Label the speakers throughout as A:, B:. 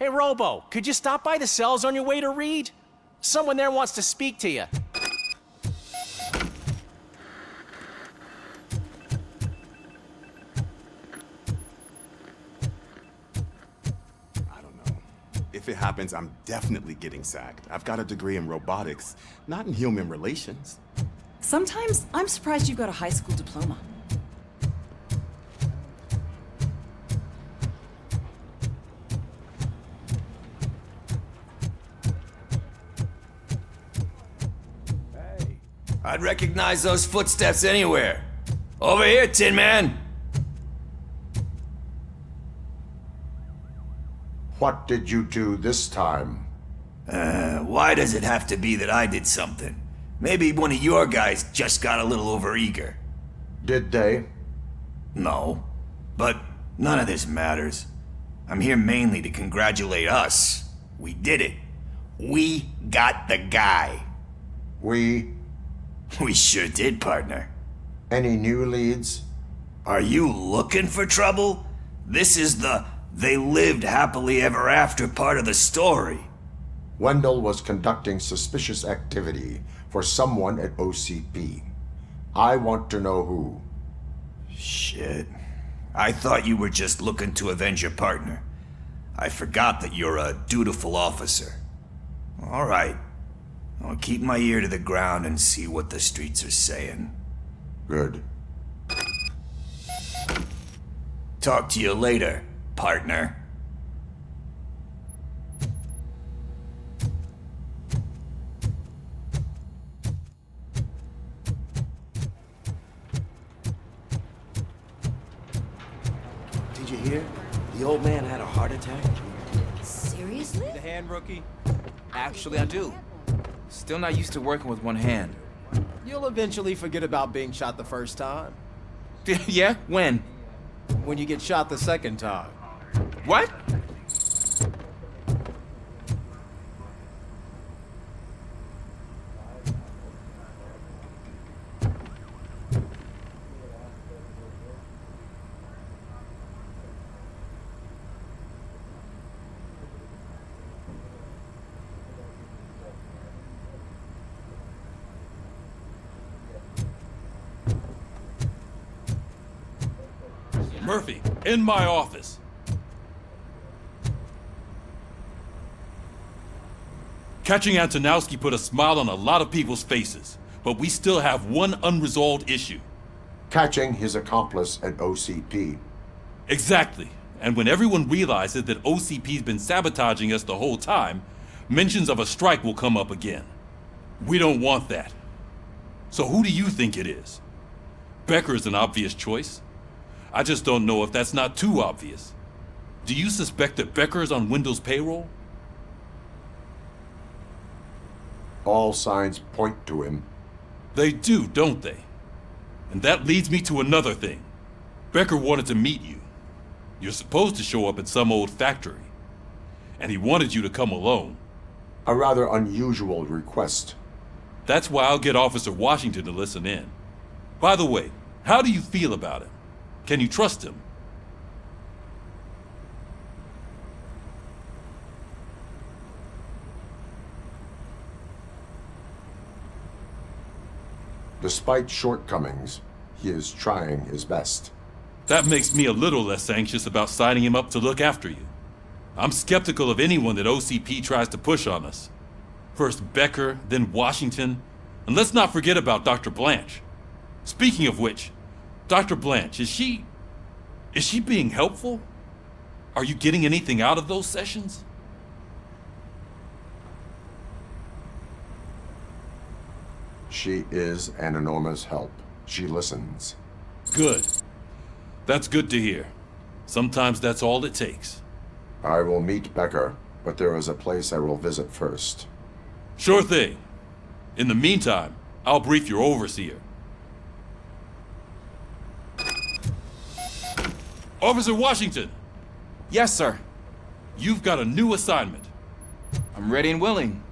A: Hey, Robo, could you stop by the cells on your way to read? Someone there wants to speak to you.
B: If it happens, I'm definitely getting sacked. I've got a degree in robotics, not in human relations.
C: Sometimes I'm surprised you've got a high school diploma.
D: Hey, I'd recognize those footsteps anywhere. Over here, Tin Man.
E: What did you do this time?
D: Why does it have to be that I did something? Maybe one of your guys just got a little overeager.
E: Did they?
D: No, but none of this matters. I'm here mainly to congratulate us. We did it. We got the guy.
E: We?
D: We sure did, partner.
E: Any new leads?
D: Are you looking for trouble? This is the "they lived happily ever after" part of the story.
E: Wendell was conducting suspicious activity for someone at OCP. I want to know who.
D: Shit. I thought you were just looking to avenge your partner. I forgot that you're a dutiful officer. All right. I'll keep my ear to the ground and see what the streets are saying.
E: Good.
D: Talk to you later, partner.
F: Did you hear? The old man had a heart attack.
C: Seriously?
G: The hand, rookie? Actually, I do. Still not used to working with one hand.
F: You'll eventually forget about being shot the first time.
G: Yeah? When?
F: When you get shot the second time.
G: What?
H: Murphy, in my office. Catching Antonowski put a smile on a lot of people's faces, but we still have one unresolved issue.
E: Catching his accomplice at OCP.
H: Exactly. And when everyone realizes that OCP's been sabotaging us the whole time, mentions of a strike will come up again. We don't want that. So who do you think it is? Becker is an obvious choice. I just don't know if that's not too obvious. Do you suspect that Becker is on Wendell's payroll?
E: All signs point to him.
H: They do, don't they? And that leads me to another thing. Becker wanted to meet you. You're supposed to show up at some old factory. And he wanted you to come alone.
E: A rather unusual request.
H: That's why I'll get Officer Washington to listen in. By the way, how do you feel about him? Can you trust him?
E: Despite shortcomings, he is trying his best.
H: That makes me a little less anxious about signing him up to look after you. I'm skeptical of anyone that OCP tries to push on us. First Becker, then Washington, and let's not forget about Dr. Blanche. Speaking of which, Dr. Blanche, is she being helpful? Are you getting anything out of those sessions?
E: She is an enormous help. She listens.
H: Good. That's good to hear. Sometimes that's all it takes.
E: I will meet Becker, but there is a place I will visit first.
H: Sure thing. In the meantime, I'll brief your overseer. Officer Washington!
G: Yes, sir.
H: You've got a new assignment.
G: I'm ready and willing.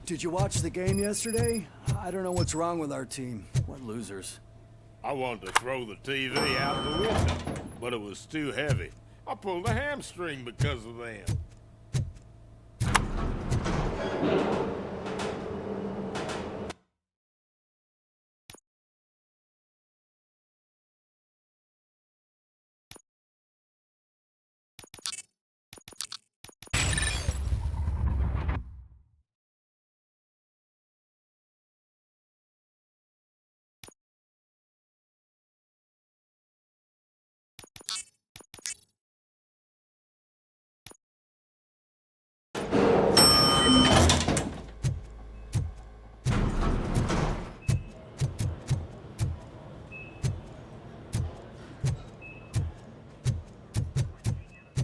I: Did you watch the game yesterday? I don't know what's wrong with our team. What losers.
J: I wanted to throw the TV out the window, but it was too heavy. I pulled a hamstring because of them.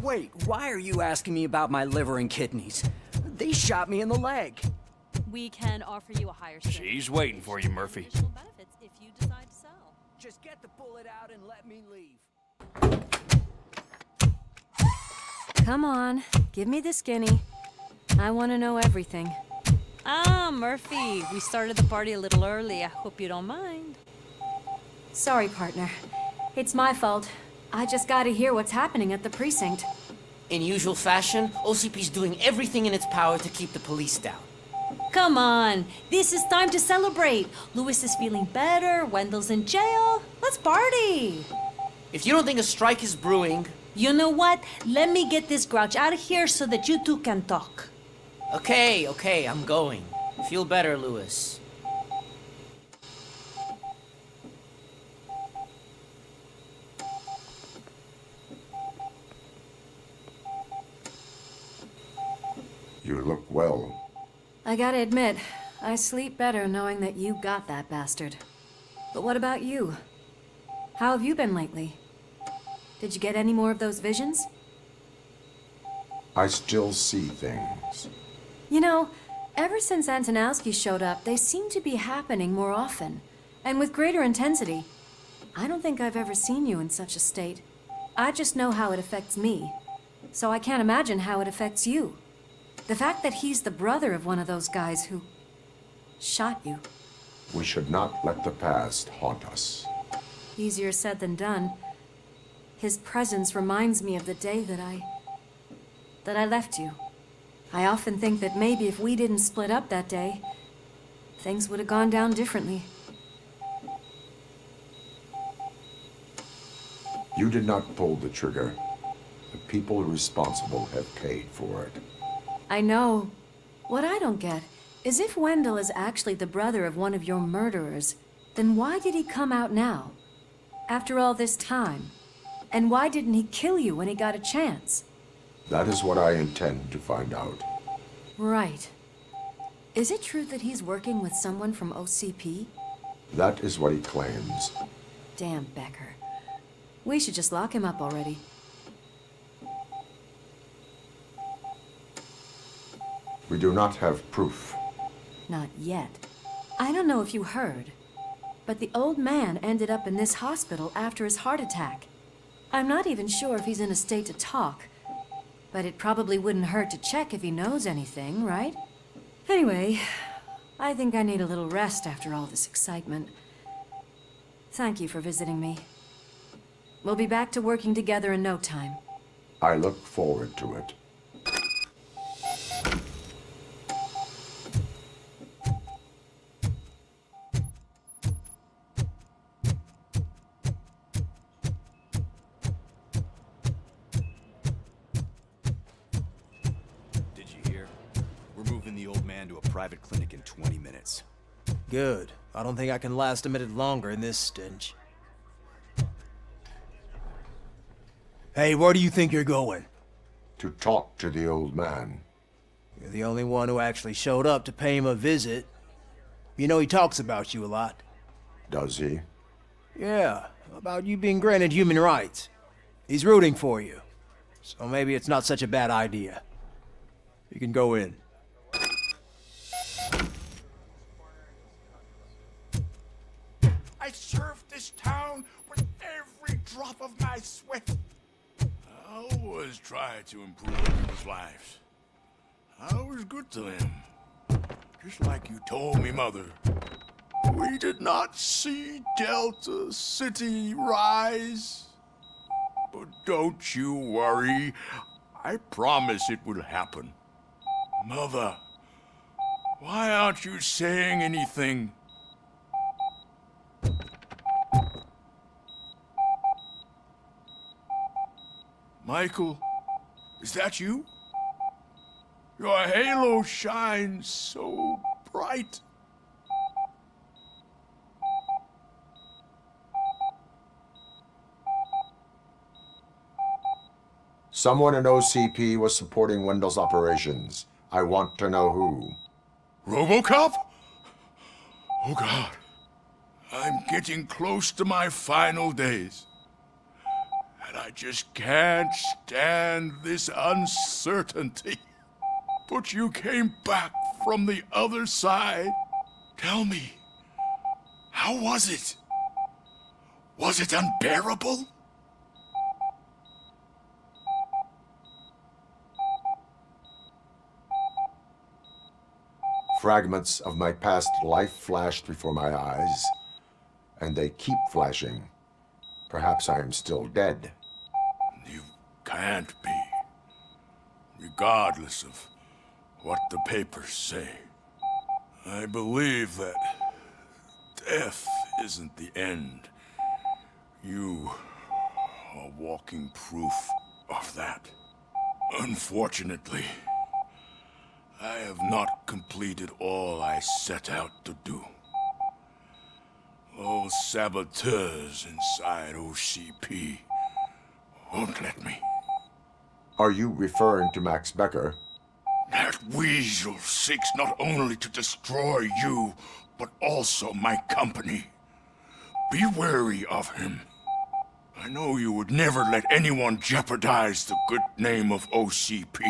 I: Wait, why are you asking me about my liver and kidneys? They shot me in the leg.
K: We can offer you a higher standard.
A: She's waiting for you, Murphy.
K: Additional benefits if you decide to sell.
I: Just get the bullet out and let me leave.
K: Come on, give me the skinny. I want to know everything. Ah, Murphy, we started the party a little early. I hope you don't mind.
L: Sorry, partner. It's my fault. I just gotta hear what's happening at the precinct.
F: In usual fashion, OCP's doing everything in its power to keep the police down.
K: Come on, this is time to celebrate. Louis is feeling better, Wendell's in jail. Let's party!
F: If you don't think a strike is brewing...
K: You know what? Let me get this grouch out of here so that you two can talk.
F: Okay, I'm going. Feel better, Louis.
E: You look well.
L: I gotta admit, I sleep better knowing that you got that bastard. But what about you? How have you been lately? Did you get any more of those visions?
E: I still see things.
L: You know, ever since Antonowski showed up, they seem to be happening more often, and with greater intensity. I don't think I've ever seen you in such a state. I just know how it affects me, so I can't imagine how it affects you. The fact that he's the brother of one of those guys who shot you.
E: We should not let the past haunt us.
L: Easier said than done. His presence reminds me of the day that I left you. I often think that maybe if we didn't split up that day, things would have gone down differently.
E: You did not pull the trigger. The people responsible have paid for it.
L: I know. What I don't get is if Wendell is actually the brother of one of your murderers, then why did he come out now? After all this time? And why didn't he kill you when he got a chance?
E: That is what I intend to find out.
L: Right. Is it true that he's working with someone from OCP?
E: That is what he claims.
L: Damn Becker. We should just lock him up already.
E: We do not have proof.
L: Not yet. I don't know if you heard, but the old man ended up in this hospital after his heart attack. I'm not even sure if he's in a state to talk, but it probably wouldn't hurt to check if he knows anything, right? Anyway, I think I need a little rest after all this excitement. Thank you for visiting me. We'll be back to working together in no time.
E: I look forward to it.
M: Private clinic in 20 minutes.
A: Good. I don't think I can last a minute longer in this stench. Hey, where do you think you're going?
E: To talk to the old man.
A: You're the only one who actually showed up to pay him a visit. You know he talks about you a lot.
E: Does he?
A: Yeah, about you being granted human rights. He's rooting for you. So maybe it's not such a bad idea. You can go in.
J: I served this town with every drop of my sweat. I always tried to improve people's lives. I was good to them. just like you told me, Mother. We did not see Delta City rise. But don't you worry. I promise it will happen. Mother, why aren't you saying anything? Michael, is that you? Your halo shines so bright.
E: Someone in OCP was supporting Wendell's operations. I want to know who.
J: Robocop? Oh God. I'm getting close to my final days. And I just can't stand this uncertainty. But you came back from the other side. Tell me, how was it? Was it unbearable?
E: Fragments of my past life flashed before my eyes, and they keep flashing. Perhaps I am still dead.
J: You can't be, regardless of what the papers say. I believe that death isn't the end. You are walking proof of that. Unfortunately, I have not completed all I set out to do. Those saboteurs inside OCP won't let me.
E: Are you referring to Max Becker?
J: That weasel seeks not only to destroy you, but also my company. Be wary of him. I know you would never let anyone jeopardize the good name of OCP.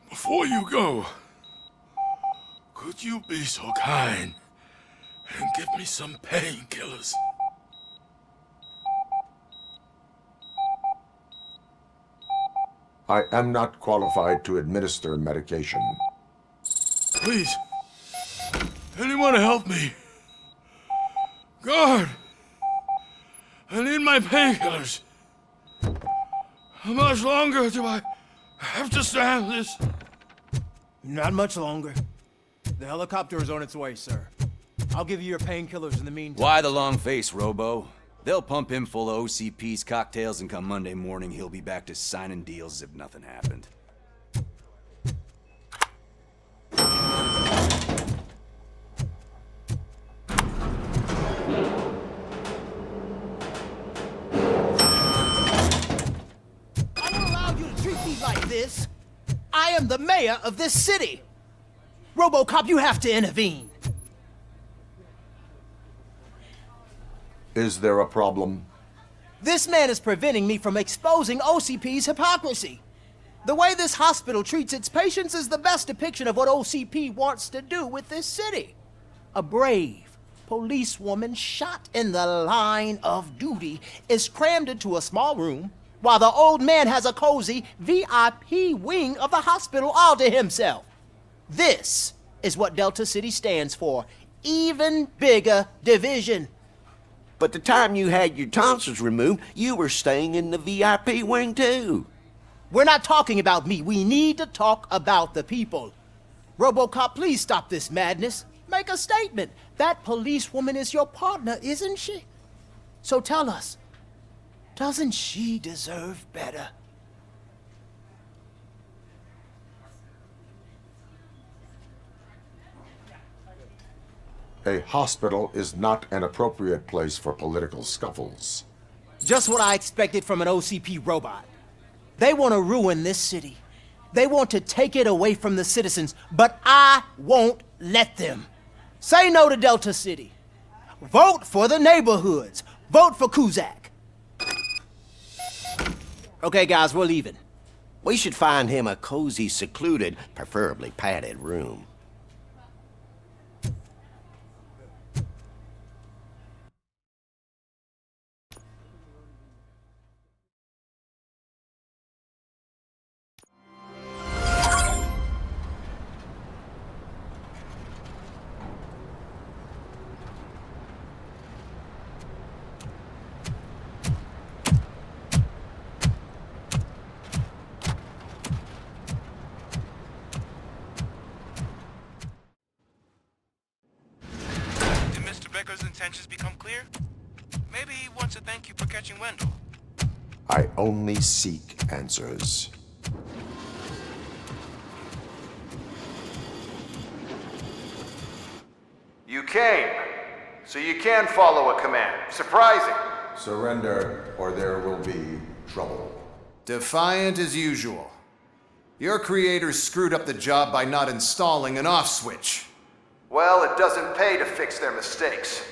J: Before you go, could you be so kind and give me some painkillers?
E: I am not qualified to administer medication.
J: Please, anyone help me? Guard! I need my painkillers. How much longer do I have to stand this?
A: Not much longer. The helicopter is on its way, sir. I'll give you your painkillers in the meantime.
M: Why the long face, Robo? They'll pump him full of OCP's cocktails, and come Monday morning, he'll be back to signing deals as if nothing happened.
F: I don't allow you to treat me like this. I am the mayor of this city. Robocop, you have to intervene.
E: Is there a problem?
F: This man is preventing me from exposing OCP's hypocrisy. The way this hospital treats its patients is the best depiction of what OCP wants to do with this city. A brave policewoman shot in the line of duty is crammed into a small room, while the old man has a cozy VIP wing of the hospital all to himself. This is what Delta City stands for. Even bigger division.
N: But the time you had your tonsils removed, you were staying in the VIP wing too.
F: We're not talking about me. We need to talk about the people. Robocop, please stop this madness. Make a statement. That policewoman is your partner, isn't she? So tell us, doesn't she deserve better?
E: A hospital is not an appropriate place for political scuffles.
F: Just what I expected from an OCP robot. They want to ruin this city. They want to take it away from the citizens, but I won't let them. Say no to Delta City. Vote for the neighborhoods. Vote for Kuzak. Okay, guys, we're leaving.
N: We should find him a cozy, secluded, preferably padded room.
G: Becker's intentions become clear? Maybe he wants to thank you for catching Wendell.
E: I only seek answers.
O: You came, so you can follow a command. Surprising.
E: Surrender, or there will be trouble.
O: Defiant as usual. Your creators screwed up the job by not installing an off switch. Well, it doesn't pay to fix their mistakes.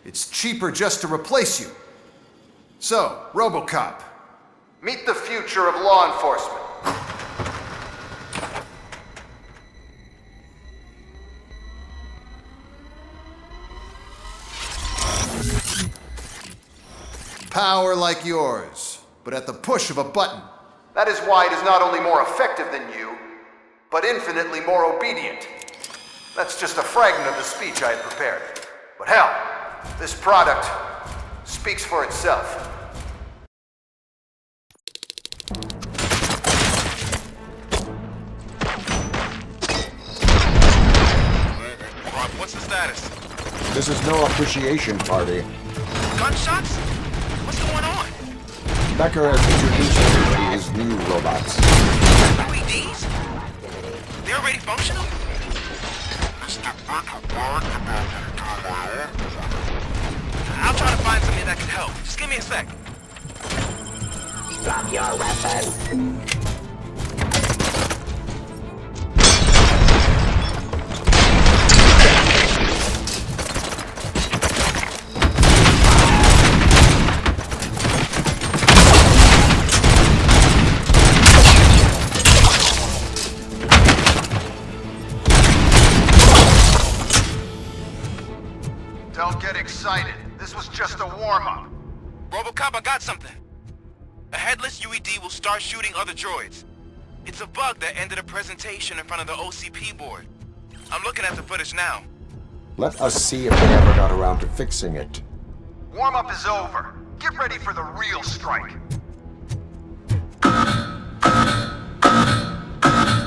O: It's cheaper just to replace you. So, Robocop, meet the future of law enforcement. Power like yours, but at the push of a button. That is why it is not only more effective than you, but infinitely more obedient. That's just a fragment of the speech I had prepared. But hell, this product speaks for itself.
G: What's the status?
E: This is no appreciation party.
G: Gunshots? What's going on?
E: Becker has introduced everybody his new robots.
G: LEDs? They're already functional? I'll try to find something that can help. Just give me a sec.
P: Drop your weapon.
O: Don't get excited. This was just a warm-up.
G: Robocop, I got something. A headless UED will start shooting other droids. It's a bug that ended a presentation in front of the OCP board. I'm looking at the footage now.
E: Let us see if they ever got around to fixing it.
O: Warm-up is over. Get ready for the real strike.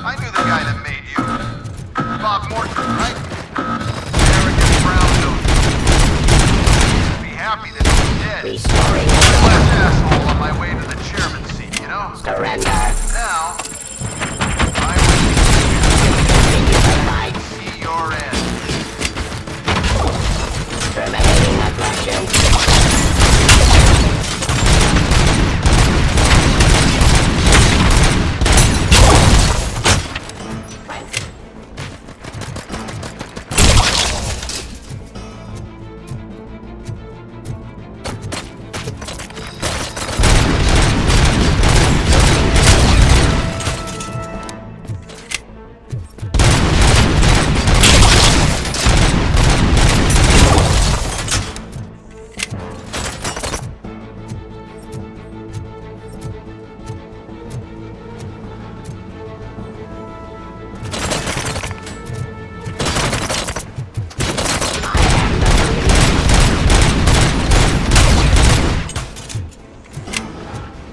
O: I knew the guy that made you. Bob Morton, right? Arrogant brown nose. Be happy that he's dead.
P: Restoring
O: Last asshole on my way to the chairman's seat, you know?
P: surrender.
O: Now, I will see your end.
P: Terminating aggression.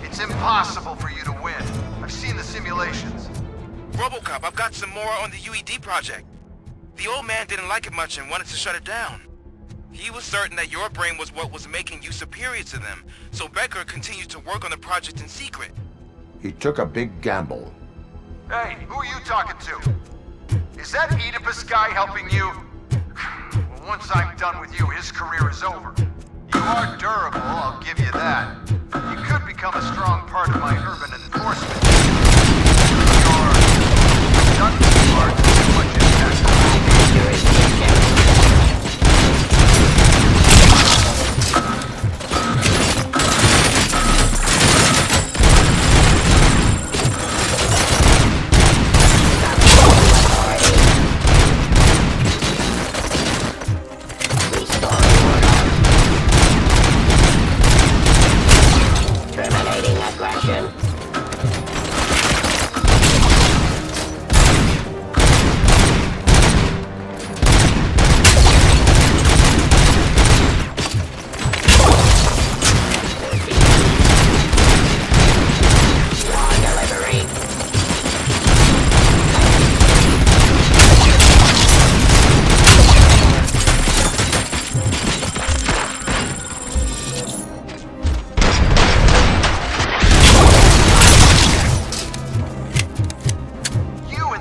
O: It's impossible for you to win. I've seen the simulations.
G: Robocop, I've got some more on the UED project. The old man didn't like it much and wanted to shut it down. He was certain that your brain was what was making you superior to them, so Becker continued to work on the project in secret.
E: He took a big gamble.
O: Hey, who are you talking to? Is that Oedipus guy helping you? Well, once I'm done with you, his career is over. You are durable, I'll give you that. You could become a strong part of my urban enforcement. Your dungeon part too much impact.
P: Terminating aggression.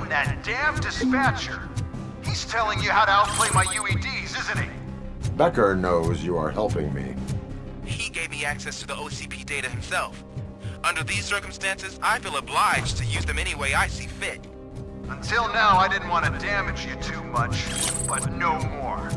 O: And that damn dispatcher. He's telling you how to outplay my UEDs, isn't he?
E: Becker knows you are helping me.
G: He gave me access to the OCP data himself. Under these circumstances, I feel obliged to use them any way I see fit.
O: Until now, I didn't want to damage you too much, but no more.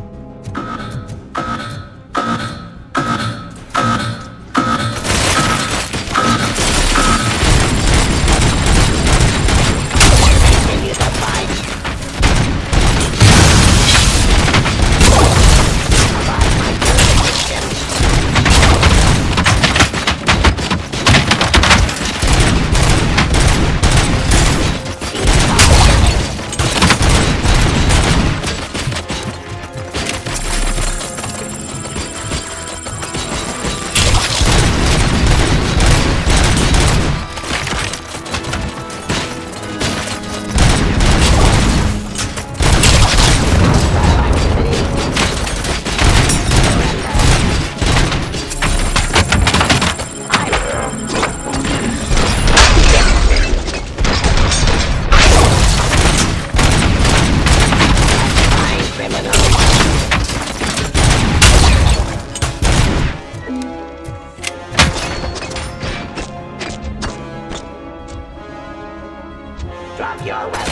P: Drop your weapon.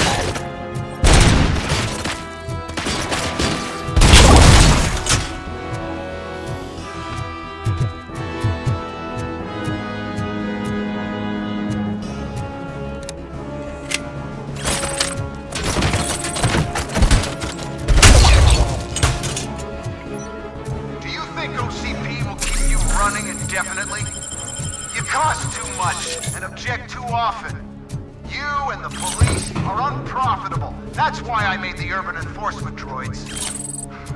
O: Do you think OCP will keep you running indefinitely? You cost too much and object too often. You and the police are unprofitable. That's why I made the urban enforcement droids.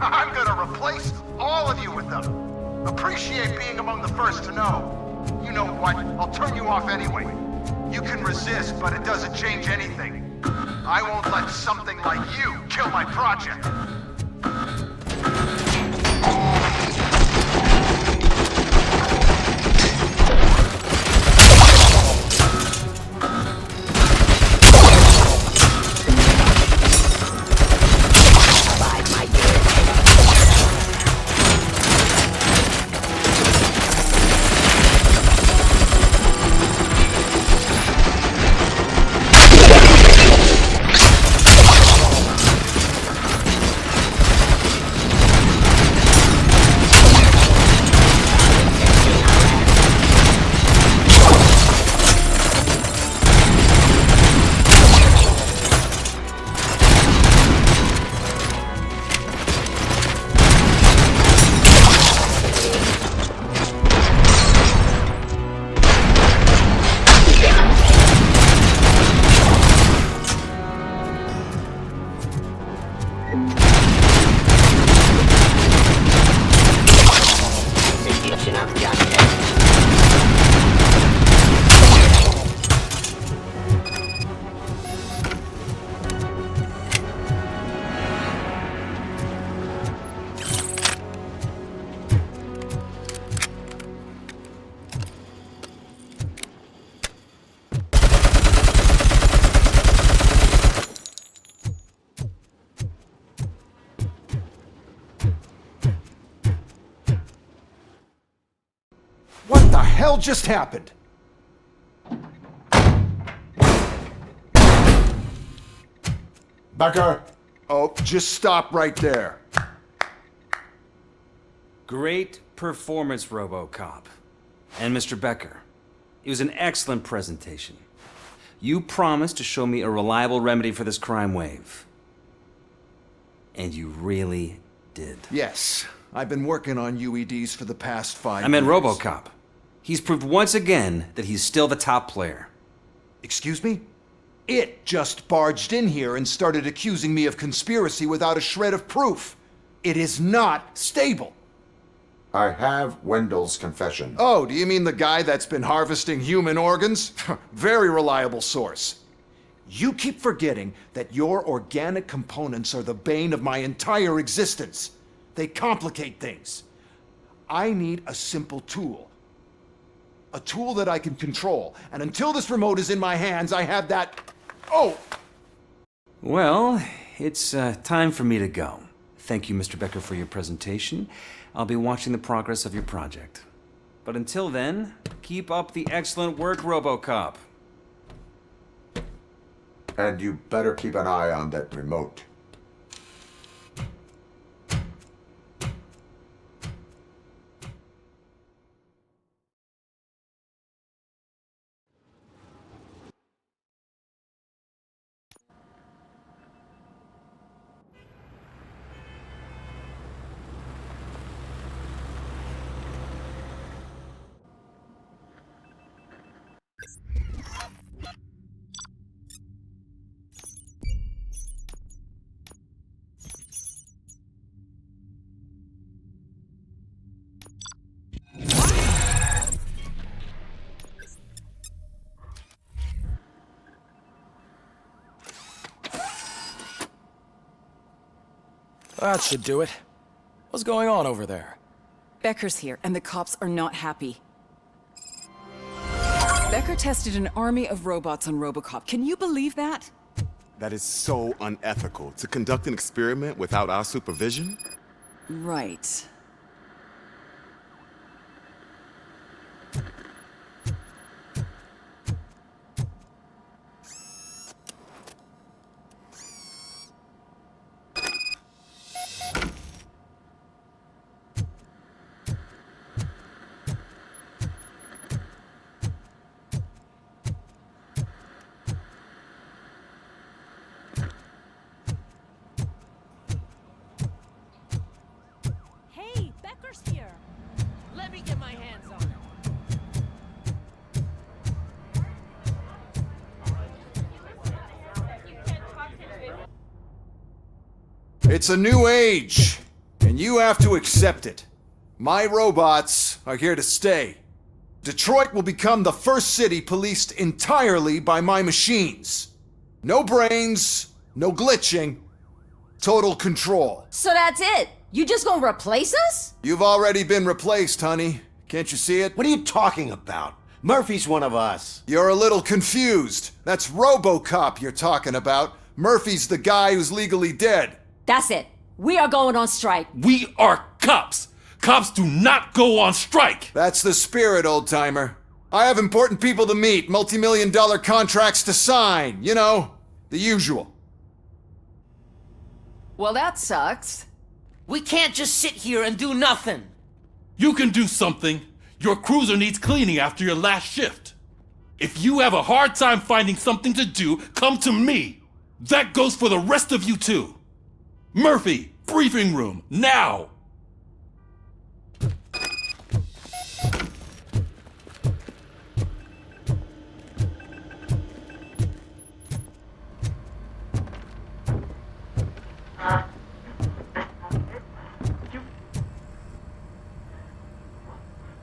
O: I'm gonna replace all of you with them. Appreciate being among the first to know. You know what? I'll turn you off anyway. You can resist, but it doesn't change anything. I won't let something like you kill my project.
A: What the hell just happened?
E: Becker!
A: Oh, just stop right there.
Q: Great performance, Robocop. And Mr. Becker, it was an excellent presentation. You promised to show me a reliable remedy for this crime wave. And you really did.
A: Yes, I've been working on UEDs for the past 5 years.
Q: I meant Robocop. He's proved once again that he's still the top player.
A: Excuse me? It just barged in here and started accusing me of conspiracy without a shred of proof. It is not stable.
E: I have Wendell's confession.
A: Oh, do you mean the guy that's been harvesting human organs? Very reliable source. You keep forgetting that your organic components are the bane of my entire existence. They complicate things. I need a simple tool. A tool that I can control. And until this remote is in my hands, I have that... Oh!
Q: Well, it's time for me to go. Thank you, Mr. Becker, for your presentation. I'll be watching the progress of your project. But until then, keep up the excellent work, Robocop.
E: And you better keep an eye on that remote.
R: That should do it. What's going on over there?
C: Becker's here, and the cops are not happy. Becker tested an army of robots on Robocop. Can you believe that?
B: That is so unethical. To conduct an experiment without our supervision?
C: Right.
K: Hey, Becker's here. Let me get my hands on him.
A: It's a new age, and you have to accept it. My robots are here to stay. Detroit will become the first city policed entirely by my machines. No brains, no glitching, total control.
S: So that's it? You just gonna replace us?
A: You've already been replaced, honey. Can't you see it?
N: What are you talking about? Murphy's one of us.
A: You're a little confused. That's Robocop you're talking about. Murphy's the guy who's legally dead.
S: That's it. We are going on strike.
H: We are cops. Cops do not go on strike.
A: That's the spirit, old-timer. I have important people to meet, multi-million-dollar contracts to sign. You know, the usual.
S: Well, that sucks. We can't just sit here and do nothing.
H: You can do something. Your cruiser needs cleaning after your last shift. If you have a hard time finding something to do, come to me. That goes for the rest of you too. Murphy, briefing room, now!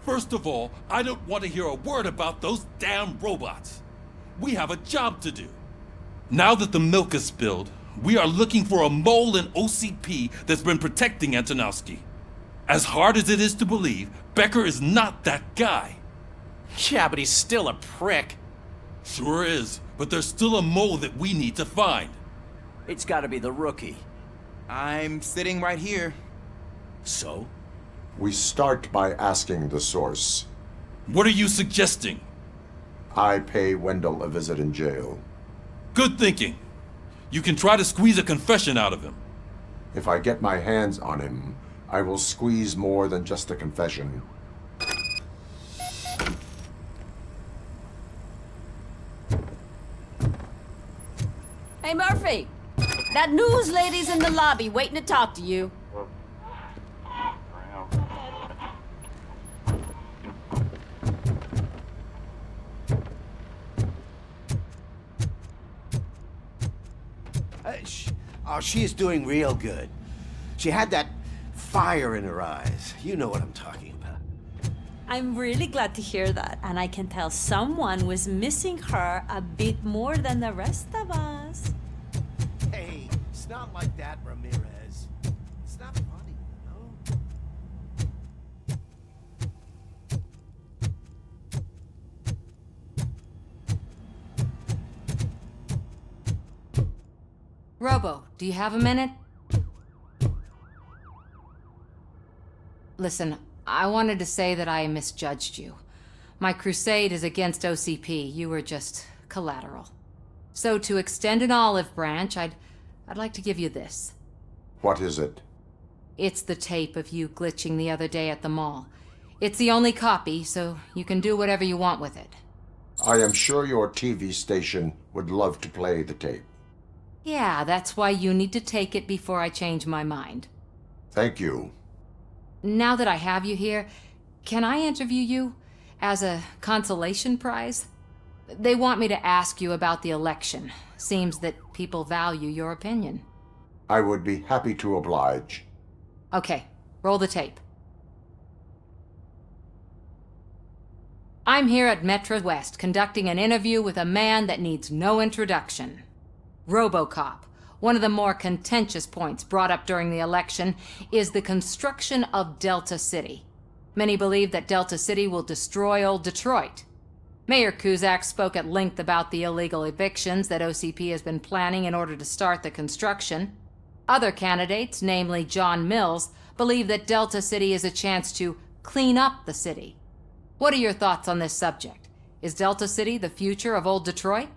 H: First of all, I don't want to hear a word about those damn robots. We have a job to do. Now that the milk is spilled, we are looking for a mole in OCP that's been protecting Antonowski. As hard as it is to believe, Becker is not that guy.
R: Yeah, but he's still a prick.
H: Sure is, but there's still a mole that we need to find.
I: It's gotta be the rookie.
M: I'm sitting right here.
I: So?
E: We start by asking the source.
H: What are you suggesting?
E: I pay Wendell a visit in jail.
H: Good thinking. You can try to squeeze a confession out of him.
E: If I get my hands on him, I will squeeze more than just a confession.
S: Hey, Murphy. That news lady's in the lobby waiting to talk to you.
N: Oh, she is doing real good. She had that fire in her eyes. You know what I'm talking about.
K: I'm really glad to hear that, and I can tell someone was missing her a bit more than the rest of us.
N: Hey, it's not like that, Ramirez. It's not funny, you know?
K: Robo, do you have a minute? Listen, I wanted to say that I misjudged you. My crusade is against OCP. You were just collateral. So to extend an olive branch, I'd like to give you this.
E: What is it?
K: It's the tape of you glitching the other day at the mall. It's the only copy, so you can do whatever you want with it.
E: I am sure your TV station would love to play the tape.
K: Yeah, that's why you need to take it before I change my mind.
E: Thank you.
K: Now that I have you here, can I interview you as a consolation prize? They want me to ask you about the election. Seems that people value your opinion.
E: I would be happy to oblige.
K: Okay, roll the tape. I'm here at Metro West conducting an interview with a man that needs no introduction. Robocop. One of the more contentious points brought up during the election is the construction of Delta City. Many believe that Delta City will destroy old Detroit. Mayor Cusack spoke at length about the illegal evictions that OCP has been planning in order to start the construction. Other candidates, namely John Mills, believe that Delta City is a chance to clean up the city. What are your thoughts on this subject? Is Delta City the future of old Detroit?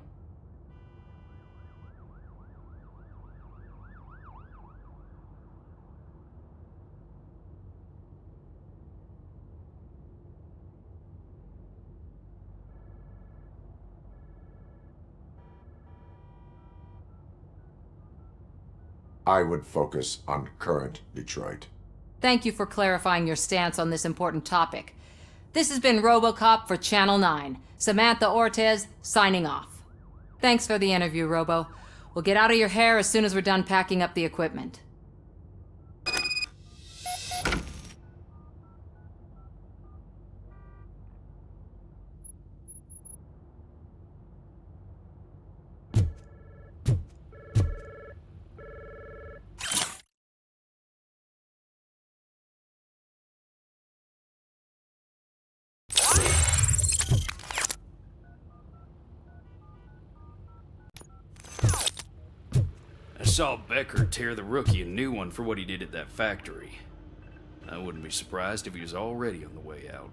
E: I would focus on current Detroit.
K: Thank you for clarifying your stance on this important topic. This has been Robocop for Channel 9. Samantha Ortez, signing off. Thanks for the interview, Robo. We'll get out of your hair as soon as we're done packing up the equipment.
T: I saw Becker tear the rookie a new one for what he did at that factory. I wouldn't be surprised if he was already on the way out.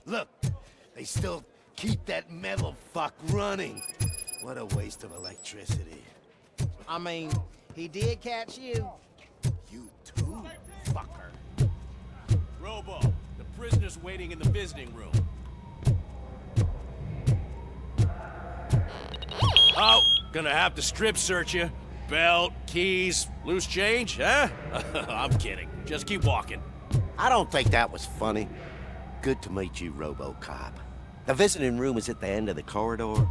N: Look, they still keep that metal fuck running. What a waste of electricity.
F: I mean, he did catch you.
N: You too, fucker.
U: Robo, the prisoner's waiting in the visiting room. Oh, gonna have to strip search you. Belt, keys, loose change, huh? I'm kidding. Just keep walking.
N: I don't think that was funny. Good to meet you, Robocop. The visiting room is at the end of the corridor.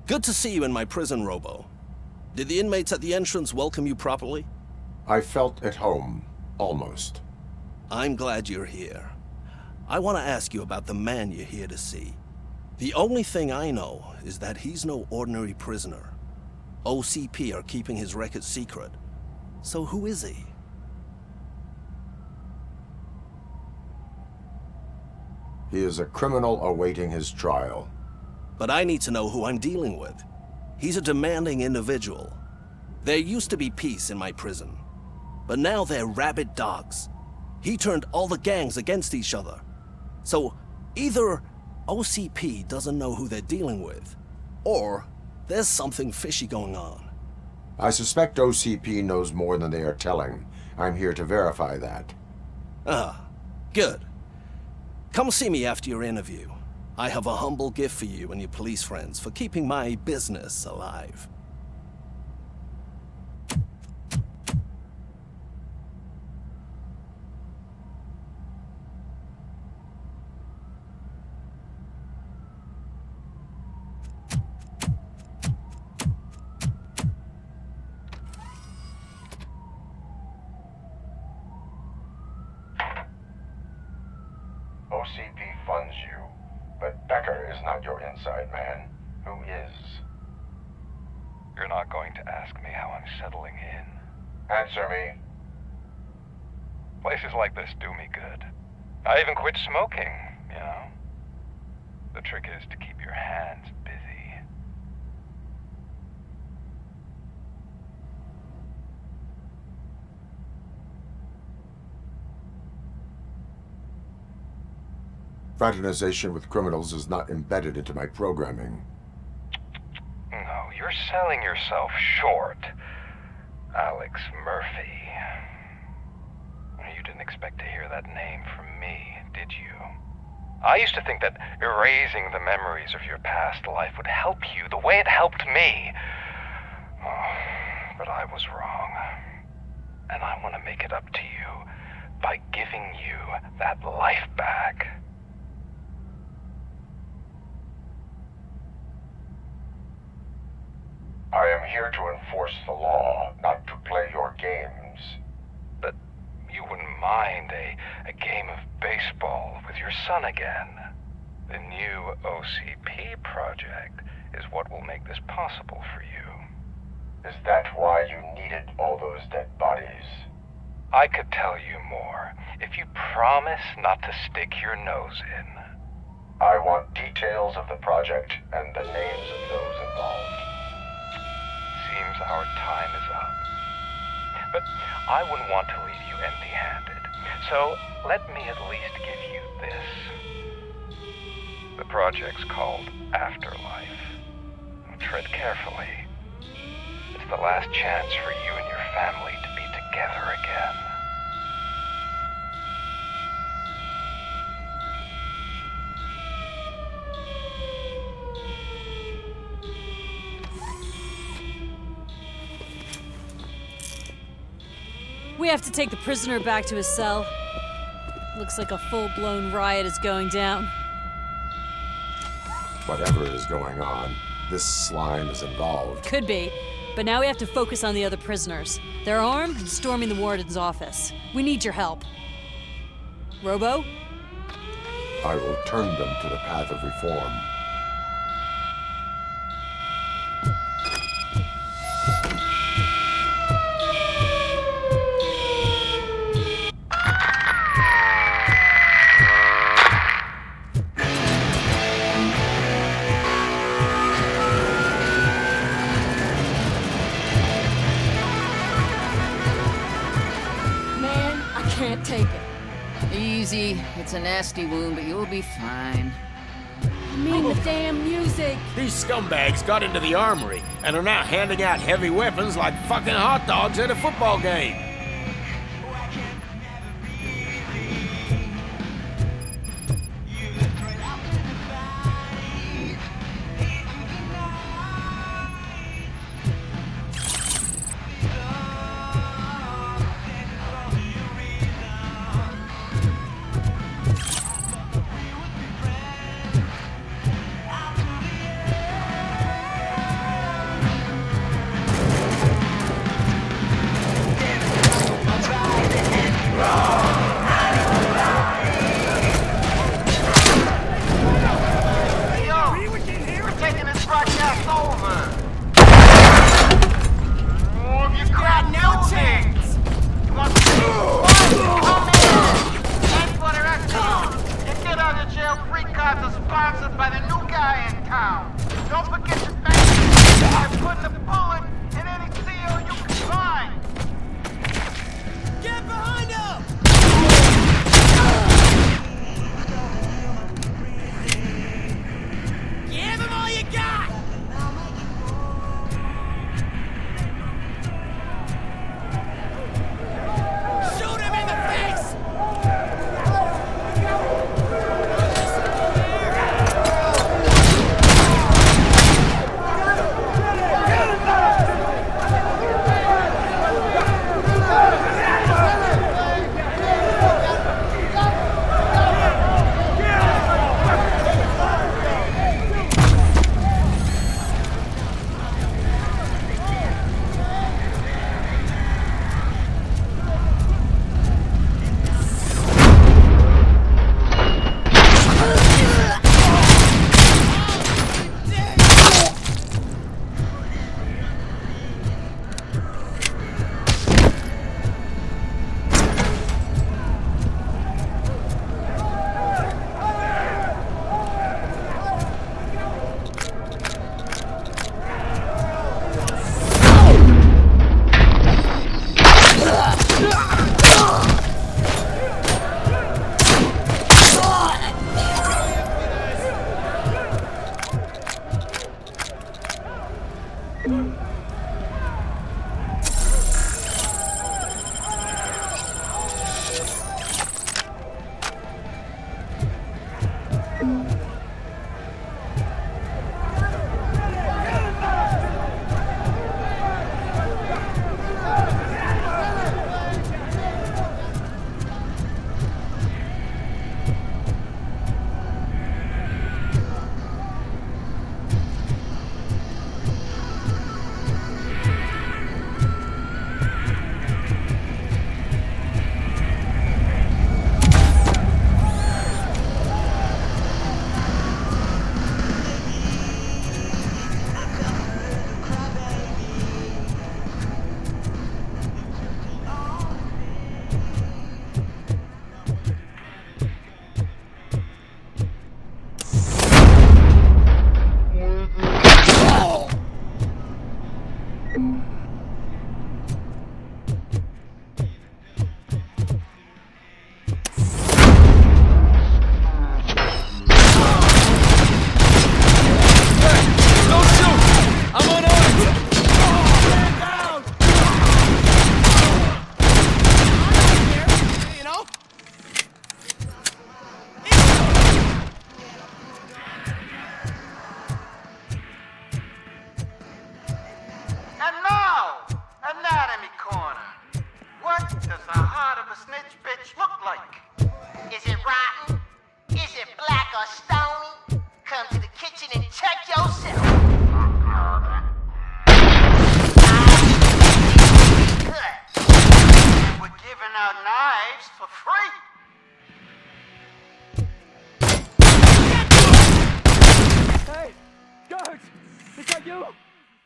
V: Good to see you in my prison, Robo. Did the inmates at the entrance welcome you properly?
E: I felt at home, almost.
V: I'm glad you're here. I want to ask you about the man you're here to see. The only thing I know is that he's no ordinary prisoner. OCP are keeping his record secret. So who is he?
E: He is a criminal awaiting his trial.
V: But I need to know who I'm dealing with. He's a demanding individual. There used to be peace in my prison, but now they're rabid dogs. He turned all the gangs against each other. So either OCP doesn't know who they're dealing with, or there's something fishy going on.
E: I suspect OCP knows more than they are telling. I'm here to verify that.
V: Ah, good. Come see me after your interview. I have a humble gift for you and your police friends for keeping my business alive.
E: OCP funds you, but Becker is not your inside man. Who is?
D: You're not going to ask me how I'm settling in.
E: Answer me.
D: Places like this do me good. I even quit smoking, you know. The trick is to keep your hands busy.
E: Fraternization with criminals is not embedded into my programming.
D: No, you're selling yourself short, Alex Murphy. You didn't expect to hear that name from me, did you? I used to think that erasing the memories of your past life would help you the way it helped me. Oh, but I was wrong. And I want to make it up to you by giving you that life back.
E: I am here to enforce the law, not to play your games.
D: But you wouldn't mind a game of baseball with your son again. The new OCP project is what will make this possible for you.
E: Is that why you needed all those dead bodies?
D: I could tell you more if you promise not to stick your nose in.
E: I want details of the project and the names of those involved.
D: Seems our time is up. But I wouldn't want to leave you empty-handed. So let me at least give you this. The project's called Afterlife. Tread carefully. It's the last chance for you and your family to be together again.
L: We have to take the prisoner back to his cell. Looks like a full-blown riot is going down.
E: Whatever is going on, this slime is involved.
L: Could be, but now we have to focus on the other prisoners. They're armed and storming the warden's office. We need your help. Robo?
E: I will turn them to the path of reform.
C: Can't take it. Easy. It's a nasty wound, but you'll be fine.
S: I mean the damn music.
U: These scumbags got into the armory and are now handing out heavy weapons like fucking hot dogs at a football game.
O: Hotel free cards are sponsored by the new guy in town. Don't forget to thank me by putting a bullet in any CO you can find.
I: Get behind him! Give him all you got! Shoot him in the face!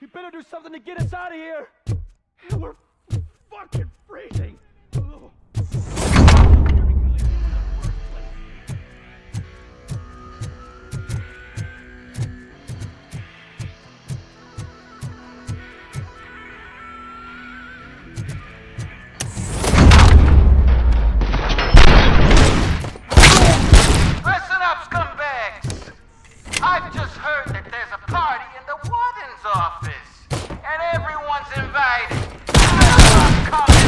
G: You better do something to get us out of here! We're fucking freezing!
O: Listen up, scumbags! I've just heard that there's a party in the warden's office, and everyone's invited. Come in.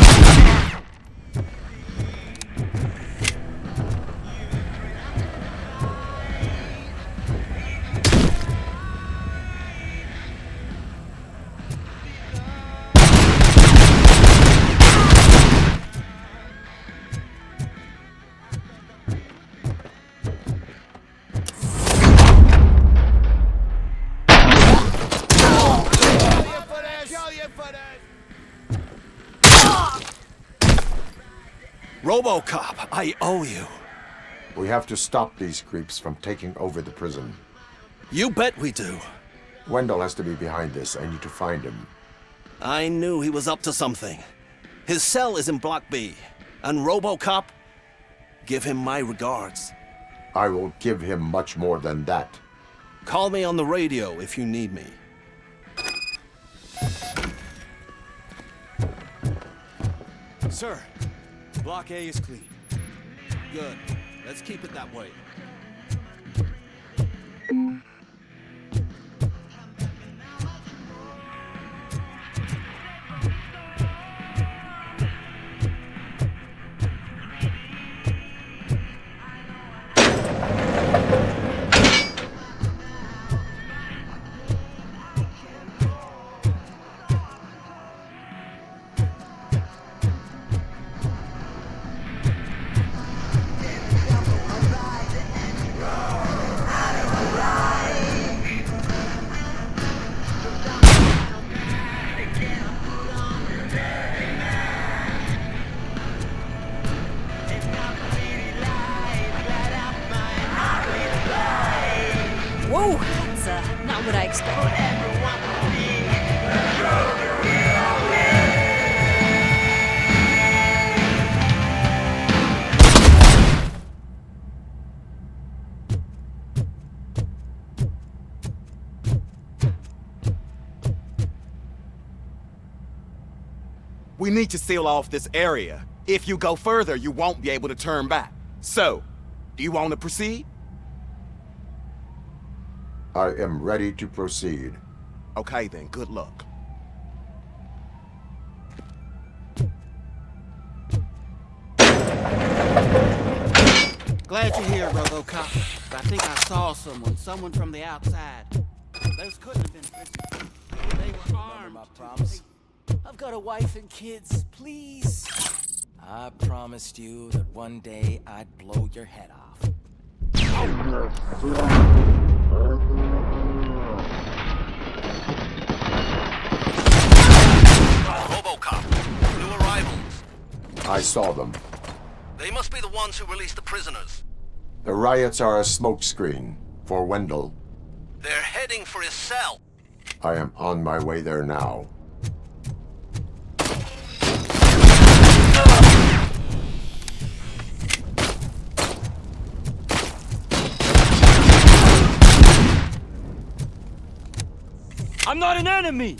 V: Robocop, I owe you.
E: We have to stop these creeps from taking over the prison.
V: You bet we do.
E: Wendell has to be behind this. I need to find him.
V: I knew he was up to something. His cell is in Block B. And Robocop, give him my regards.
E: I will give him much more than that.
V: Call me on the radio if you need me.
M: Sir, Block A is clean.
V: Good. Let's keep it that way.
L: Whoa, that's not what I expected.
B: We need to seal off this area. If you go further, you won't be able to turn back. So, do you want to proceed?
E: I am ready to proceed.
B: Okay then, good luck.
J: Glad you're here, Robocop. I think I saw someone from the outside. Those couldn't have been prisoners. They were armed.
R: Remember my promise?
J: I've got a wife and kids, please.
R: I promised you that one day I'd blow your head off.
V: Robocop, new arrivals.
E: I saw them.
V: They must be the ones who released the prisoners.
E: The riots are a smokescreen for Wendell.
V: They're heading for his cell.
E: I am on my way there now.
G: I'm not an enemy!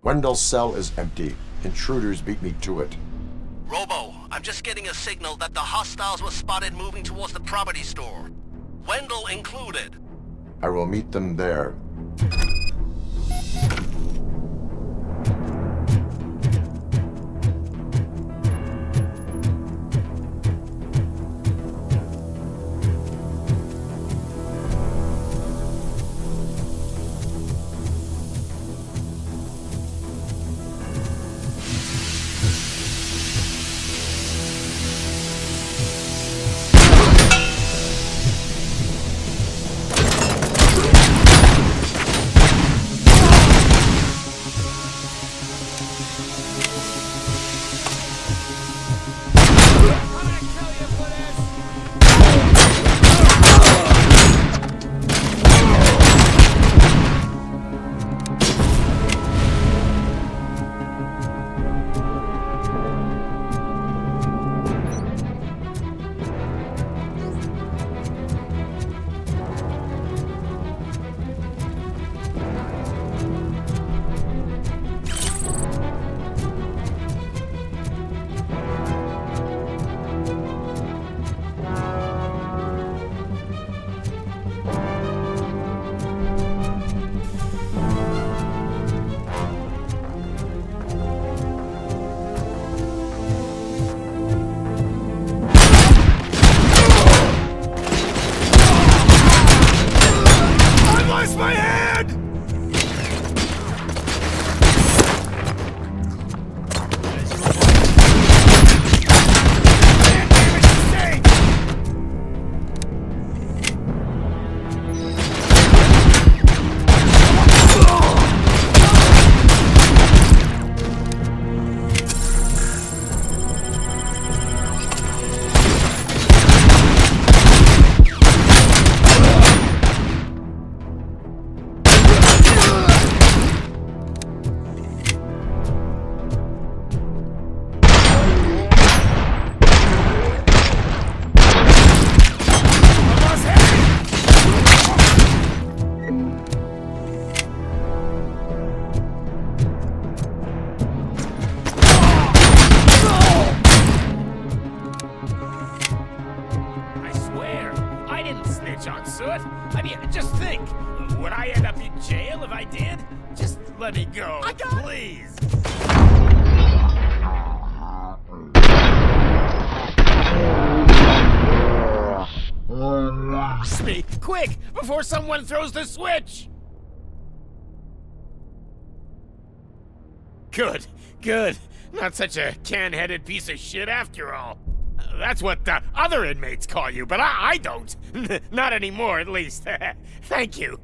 E: Wendell's cell is empty. Intruders beat me to it.
V: Robo, I'm just getting a signal that the hostiles were spotted moving towards the property store. Wendell included.
E: I will meet them there.
U: what? I mean, just think. Would I end up in jail if I did? Just let me go, please. Me, quick, before someone throws the switch! Good, good. Not such a can-headed piece of shit after all. That's what the other inmates call you, but I don't. Not anymore, at least. Thank you.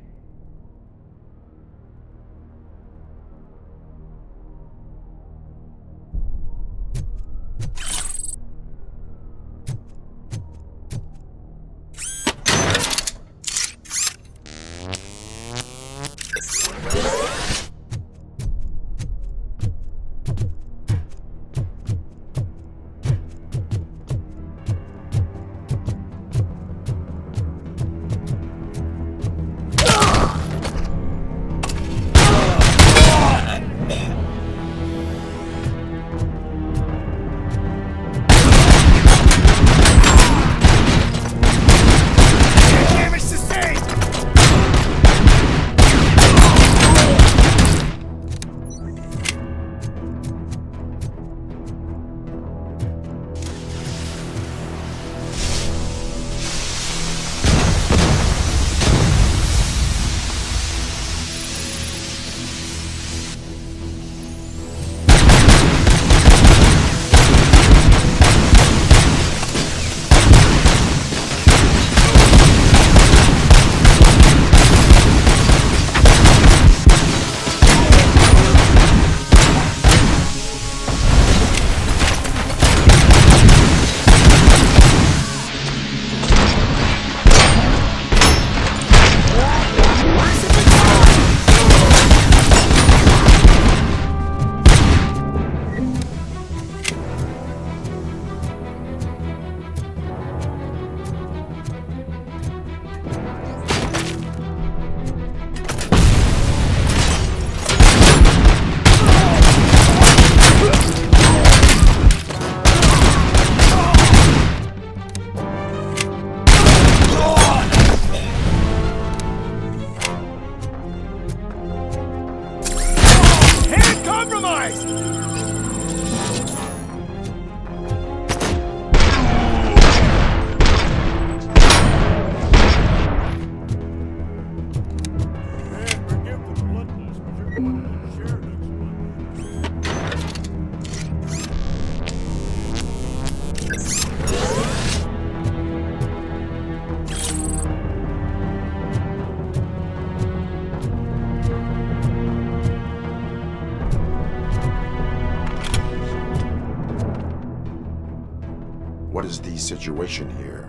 E: What is the situation here?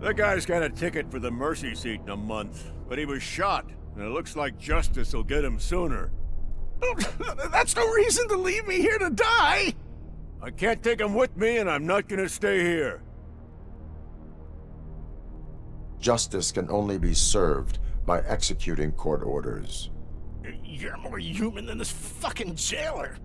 U: The guy's got a ticket for the mercy seat in a month, but he was shot, and it looks like justice will get him sooner. That's no reason to leave me here to die! I can't take him with me, and I'm not gonna stay here.
E: Justice can only be served by executing court orders.
U: You're more human than this fucking jailer!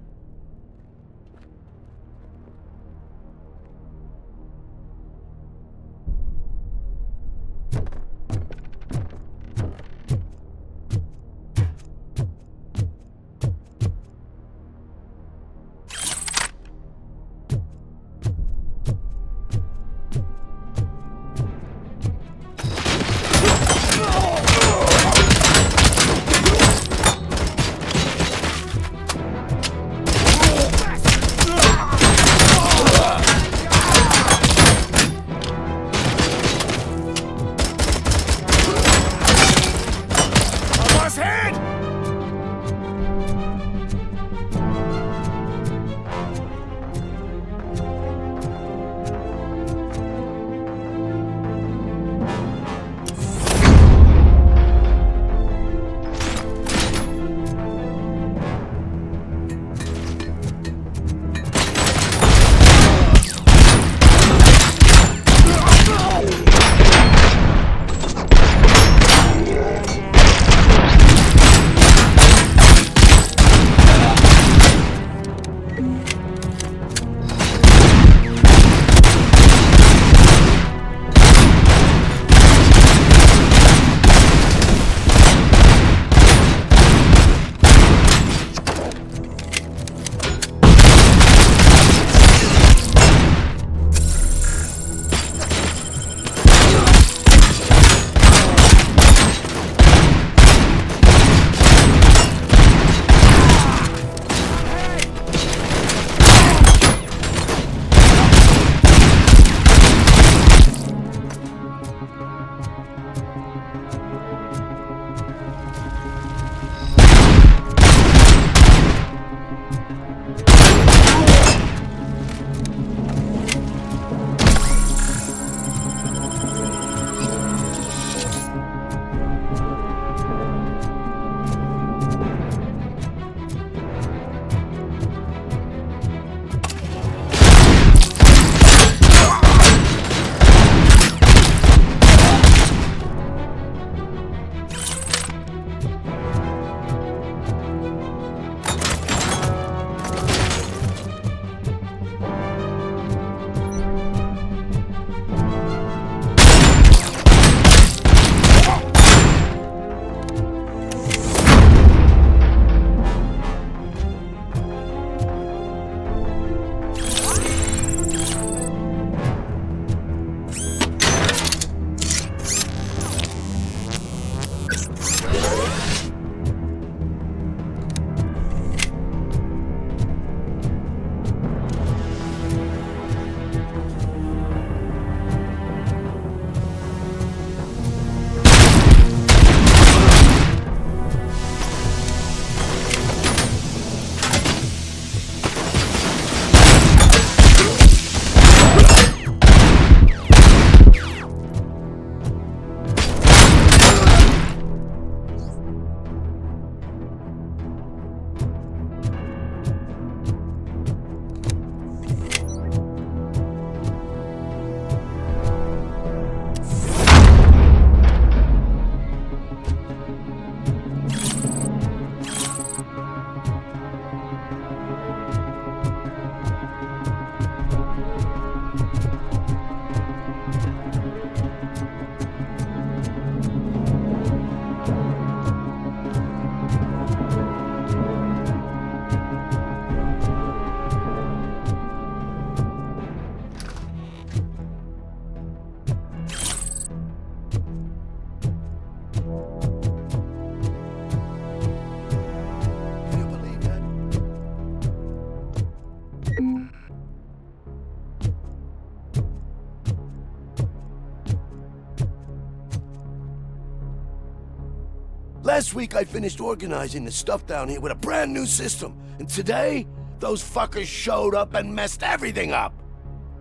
N: Last week I finished organizing the stuff down here with a brand new system. And today, those fuckers showed up and messed everything up.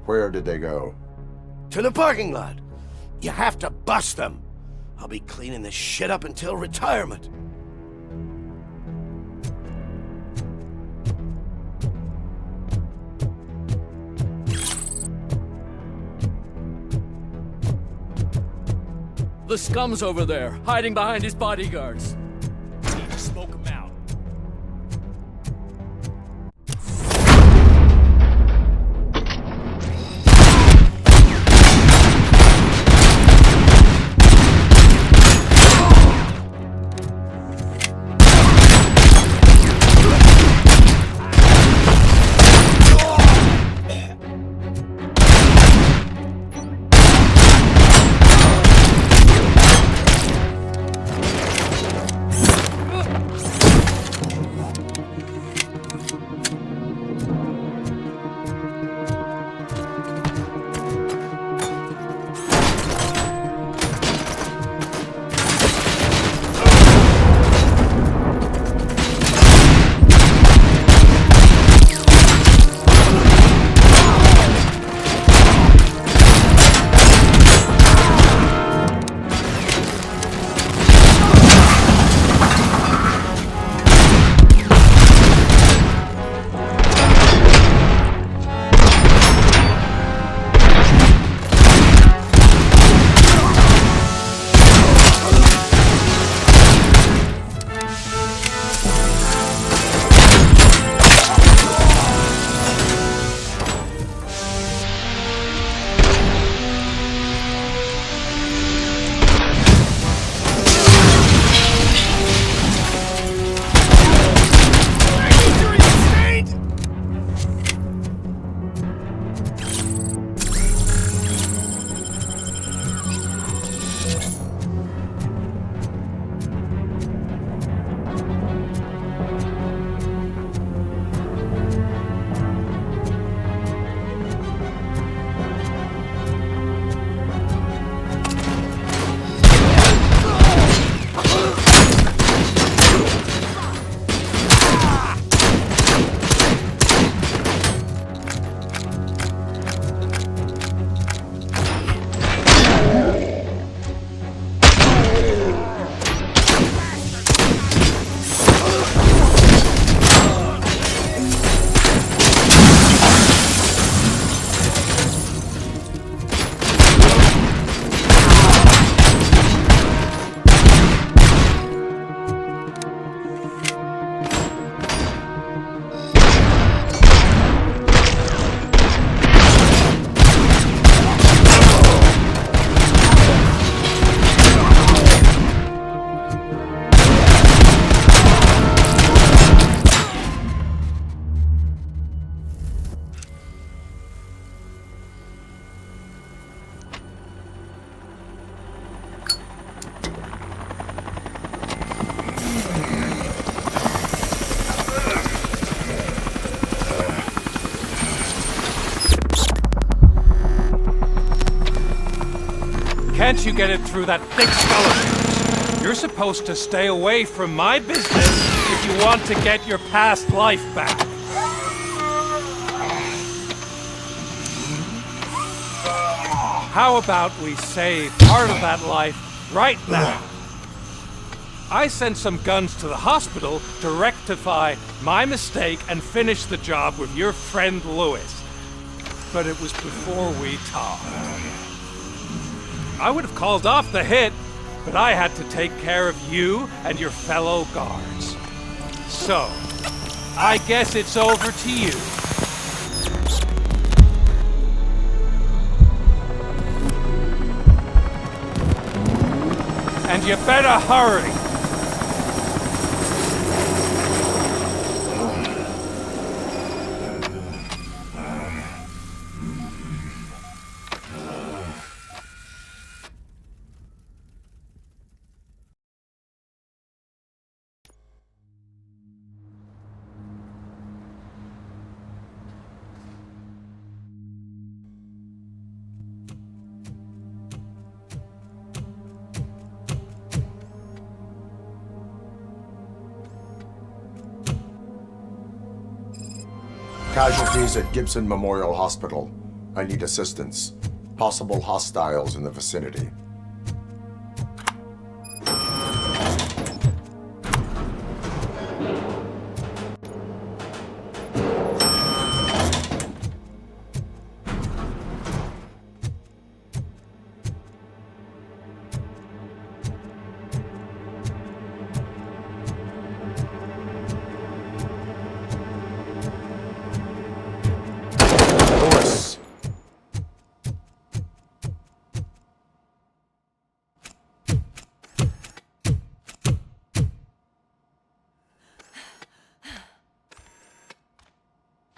E: Where did they go?
N: To the parking lot. You have to bust them. I'll be cleaning this shit up until retirement.
G: The scum's over there, hiding behind his bodyguards. Need to smoke him out.
P: Can't you get it through that thick skull of yours? You're supposed to stay away from my business if you want to get your past life back. How about we save part of that life right now? I sent some guns to the hospital to rectify my mistake and finish the job with your friend Lewis. But it was before we talked. I would have called off the hit, but I had to take care of you and your fellow guards. So, I guess it's over to you. And you better hurry.
E: Casualties at Gibson Memorial Hospital. I need assistance. Possible hostiles in the vicinity.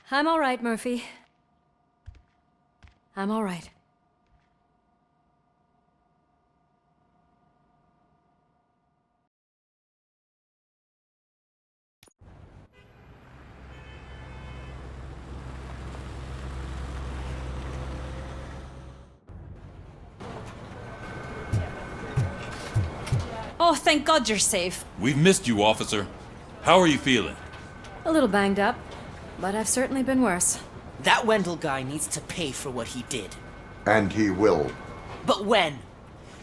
L: I'm all right, Murphy. I'm all right. Oh, thank God you're safe.
H: We've missed you, officer. How are you feeling?
L: A little banged up, but I've certainly been worse.
J: That Wendell guy needs to pay for what he did.
E: And he will.
J: But when?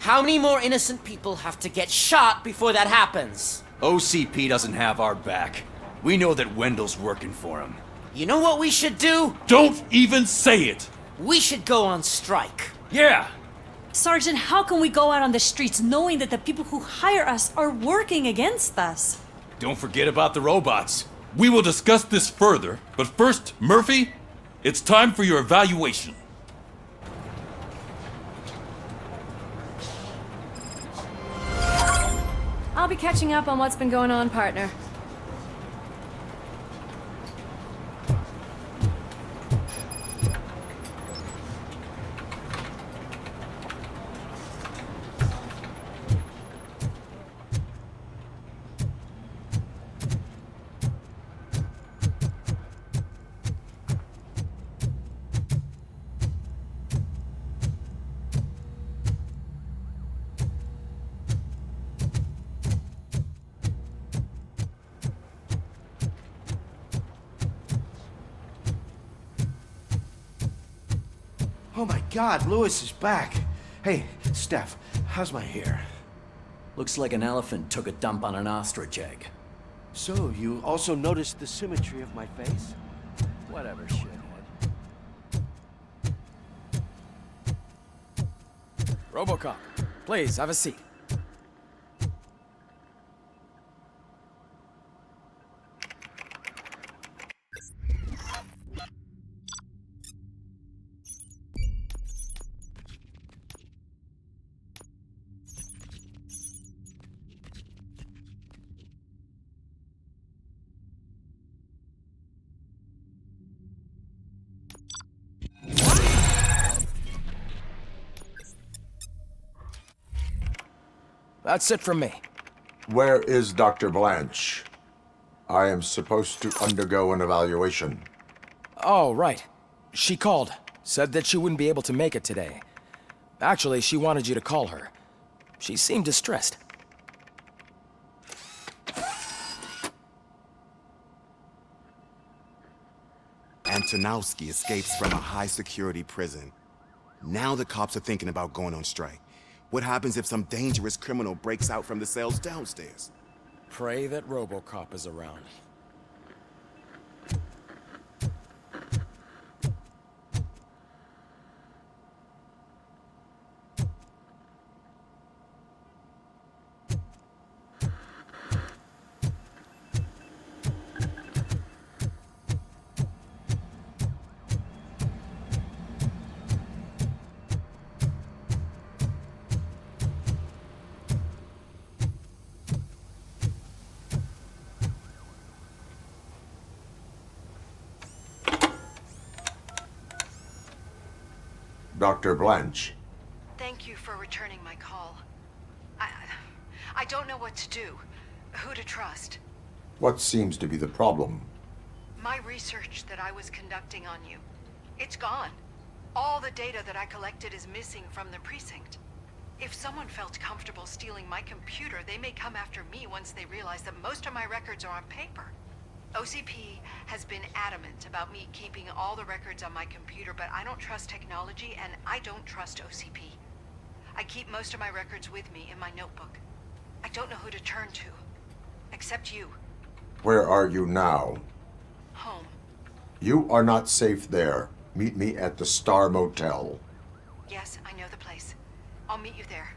J: How many more innocent people have to get shot before that happens?
M: OCP doesn't have our back. We know that Wendell's working for him.
J: You know what we should do?
H: Don't even say it!
J: We should go on strike.
M: Yeah!
L: Sergeant, how can we go out on the streets knowing that the people who hire us are working against us?
M: Don't forget about the robots.
H: We will discuss this further, but first, Murphy, it's time for your evaluation.
L: I'll be catching up on what's been going on, partner.
N: Oh my God, Lewis is back. Hey, Steph, how's my hair?
I: Looks like an elephant took a dump on an ostrich egg.
N: So, you also noticed the symmetry of my face?
I: Whatever, shithead.
R: Robocop, please, have a seat. That's it from me.
E: Where is Dr. Blanche? I am supposed to undergo an evaluation.
R: Oh, right. She called. Said that she wouldn't be able to make it today. Actually, she wanted you to call her. She seemed distressed.
B: Antonowski escapes from a high-security prison. Now the cops are thinking about going on strike. What happens if some dangerous criminal breaks out from the cells downstairs?
R: Pray that Robocop is around.
E: Dr. Blanche.
A: Thank you for returning my call. I don't know what to do, who to trust.
E: What seems to be the problem?
A: My research that I was conducting on you, it's gone. All the data that I collected is missing from the precinct. If someone felt comfortable stealing my computer, they may come after me once they realize that most of my records are on paper. OCP has been adamant about me keeping all the records on my computer, but I don't trust technology, and I don't trust OCP. I keep most of my records with me in my notebook. I don't know who to turn to, except you.
E: Where are you now?
A: Home.
E: You are not safe there. Meet me at the Star Motel.
A: Yes, I know the place. I'll meet you there.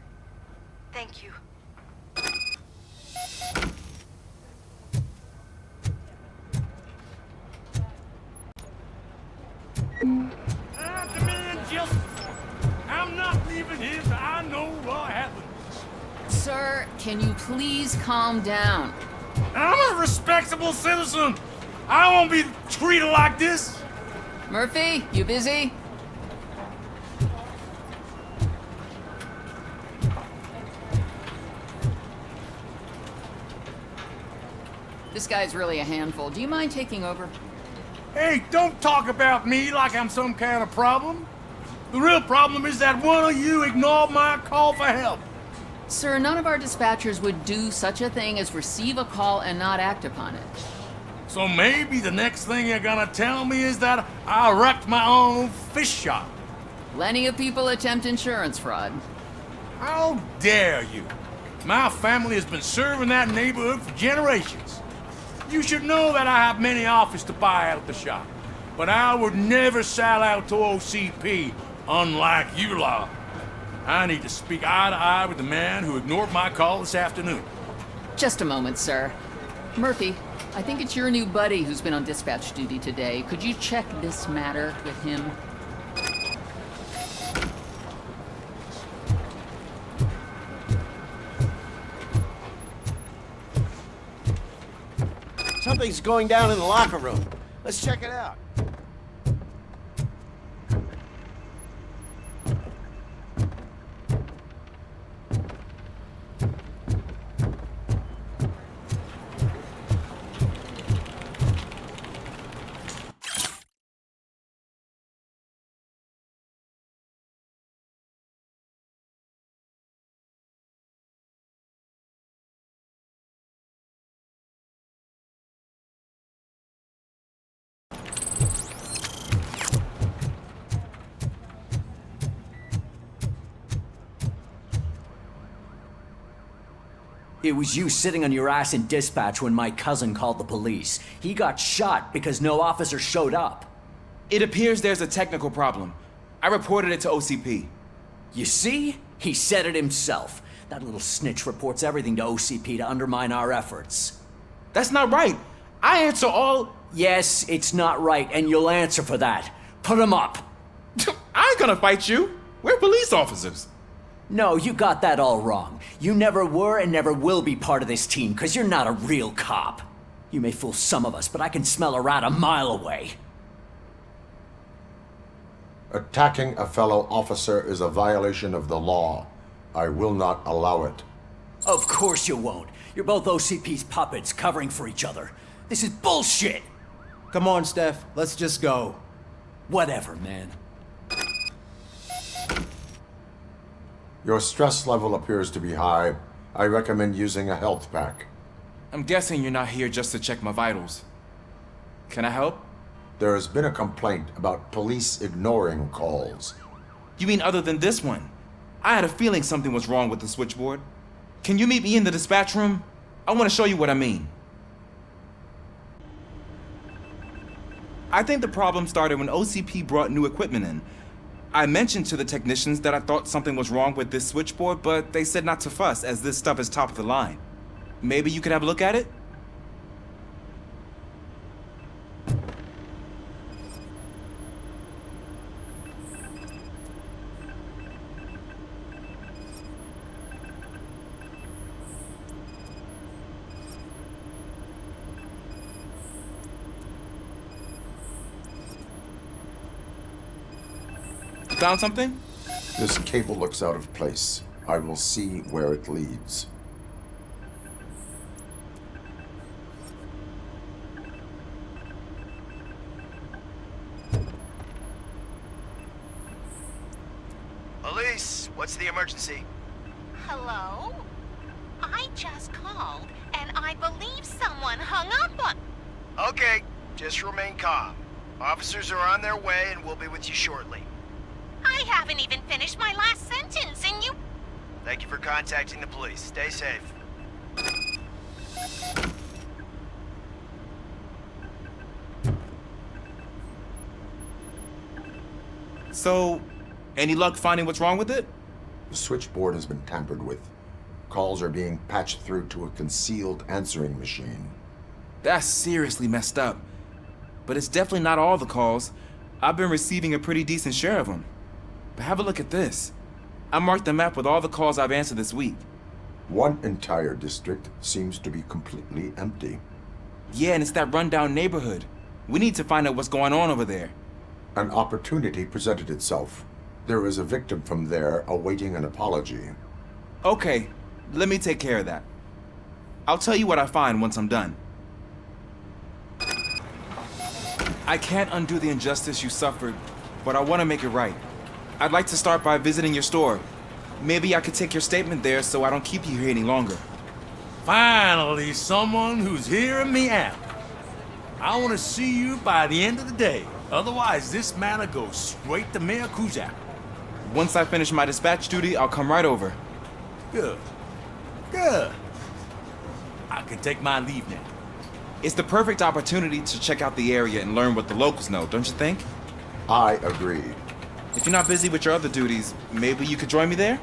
A: Thank you.
G: I demand justice. I'm not leaving here till I know what happened.
C: Sir, can you please calm down?
G: I'm a respectable citizen. I won't be treated like this.
C: Murphy, you busy? This guy's really a handful. Do you mind taking over?
G: Hey, don't talk about me like I'm some kind of problem. The real problem is that one of you ignored my call for help.
C: Sir, none of our dispatchers would do such a thing as receive a call and not act upon it.
G: So maybe the next thing you're gonna tell me is that I wrecked my own fish shop.
C: Plenty of people attempt insurance fraud.
G: How dare you? My family has been serving that neighborhood for generations. You should know that I have many offers to buy out the shop, but I would never sell out to OCP, unlike you lot. I need to speak eye to eye with the man who ignored my call this afternoon.
C: Just a moment, sir. Murphy, I think it's your new buddy who's been on dispatch duty today. Could you check this matter with him?
N: Something's going down in the locker room. Let's check it out.
I: It was you sitting on your ass in dispatch when my cousin called the police. He got shot because no officer showed up.
K: It appears there's a technical problem. I reported it to OCP.
I: You see? He said it himself. That little snitch reports everything to OCP to undermine our efforts.
K: That's not right. I answer all...
I: Yes, it's not right, and you'll answer for that. Put him up.
K: I ain't gonna fight you. We're police officers.
I: No, you got that all wrong. You never were and never will be part of this team, because you're not a real cop. You may fool some of us, but I can smell a rat a mile away.
E: Attacking a fellow officer is a violation of the law. I will not allow it.
I: Of course you won't. You're both OCP's puppets covering for each other. This is bullshit!
F: Come on, Steph. Let's just go.
I: Whatever, man.
E: Your stress level appears to be high. I recommend using a health pack.
K: I'm guessing you're not here just to check my vitals. Can I help?
E: There has been a complaint about police ignoring calls.
K: You mean other than this one? I had a feeling something was wrong with the switchboard. Can you meet me in the dispatch room? I want to show you what I mean. I think the problem started when OCP brought new equipment in. I mentioned to the technicians that I thought something was wrong with this switchboard, but they said not to fuss, as this stuff is top of the line. Maybe you could have a look at it? Found something?
E: This cable looks out of place. I will see where it leads.
O: Police, what's the emergency?
Q: Hello? I just called, and I believe someone hung up on...
O: Okay, just remain calm. Officers are on their way and we'll be with you shortly.
Q: I haven't even finished my last sentence, and you...
O: Thank you for contacting the police. Stay safe.
K: So, any luck finding what's wrong with it?
E: The switchboard has been tampered with. Calls are being patched through to a concealed answering machine.
K: That's seriously messed up. But it's definitely not all the calls. I've been receiving a pretty decent share of them. But have a look at this. I marked the map with all the calls I've answered this week.
E: One entire district seems to be completely empty.
K: Yeah, and it's that rundown neighborhood. We need to find out what's going on over there.
E: An opportunity presented itself. There is a victim from there awaiting an apology.
K: Okay, let me take care of that. I'll tell you what I find once I'm done. I can't undo the injustice you suffered, but I want to make it right. I'd like to start by visiting your store. Maybe I could take your statement there so I don't keep you here any longer.
G: Finally, someone who's hearing me out. I want to see you by the end of the day. Otherwise, this matter goes straight to Mayor Kuzak.
K: Once I finish my dispatch duty, I'll come right over.
G: Good. Good. I can take my leave now.
K: It's the perfect opportunity to check out the area and learn what the locals know, don't you think?
E: I agree.
K: If you're not busy with your other duties, maybe you could join me there?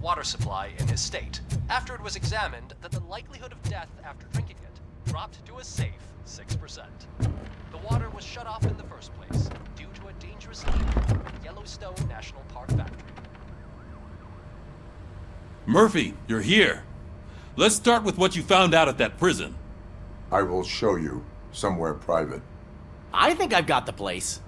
T: Water supply in his state, after it was examined that the likelihood of death after drinking it dropped to a safe 6%. The water was shut off in the first place due to a dangerous leak at the Yellowstone National Park factory.
H: Murphy, you're here. Let's start with what you found out at that prison.
E: I will show you somewhere private.
F: I think I've got the place.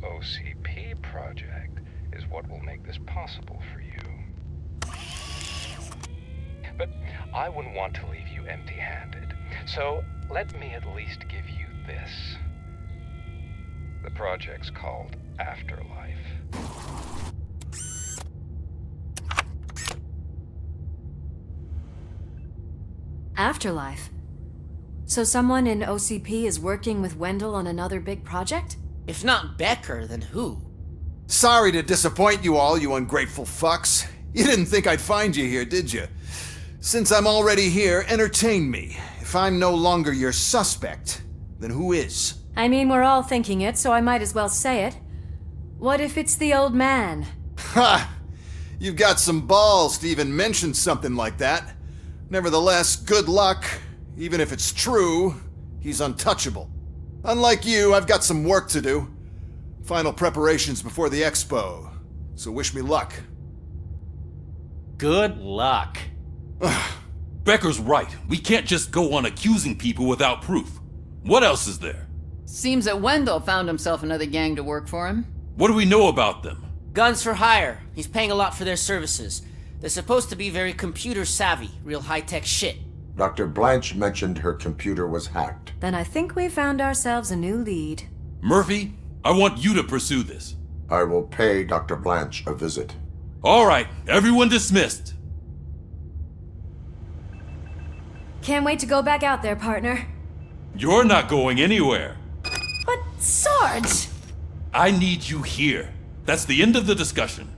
D: OCP project is what will make this possible for you. But I wouldn't want to leave you empty-handed, so let me at least give you this. The project's called Afterlife.
W: Afterlife? So someone in OCP is working with Wendell on another big project?
F: If not Becker, then who?
X: Sorry to disappoint you all, you ungrateful fucks. You didn't think I'd find you here, did you? Since I'm already here, entertain me. If I'm no longer your suspect, then who is?
W: I mean, we're all thinking it, so I might as well say it. What if it's the old man?
X: Ha! You've got some balls to even mention something like that. Nevertheless, good luck. Even if it's true, he's untouchable. Unlike you, I've got some work to do. Final preparations before the expo. So wish me luck.
F: Good luck.
H: Becker's right. We can't just go on accusing people without proof. What else is there?
C: Seems that Wendell found himself another gang to work for him.
H: What do we know about them?
F: Guns for hire. He's paying a lot for their services. They're supposed to be very computer savvy, real high-tech shit.
E: Dr. Blanche mentioned her computer was hacked.
W: Then I think we found ourselves a new lead.
H: Murphy, I want you to pursue this.
E: I will pay Dr. Blanche a visit.
H: All right, everyone dismissed.
W: Can't wait to go back out there, partner.
H: You're not going anywhere.
W: But, Sarge!
H: I need you here. That's the end of the discussion.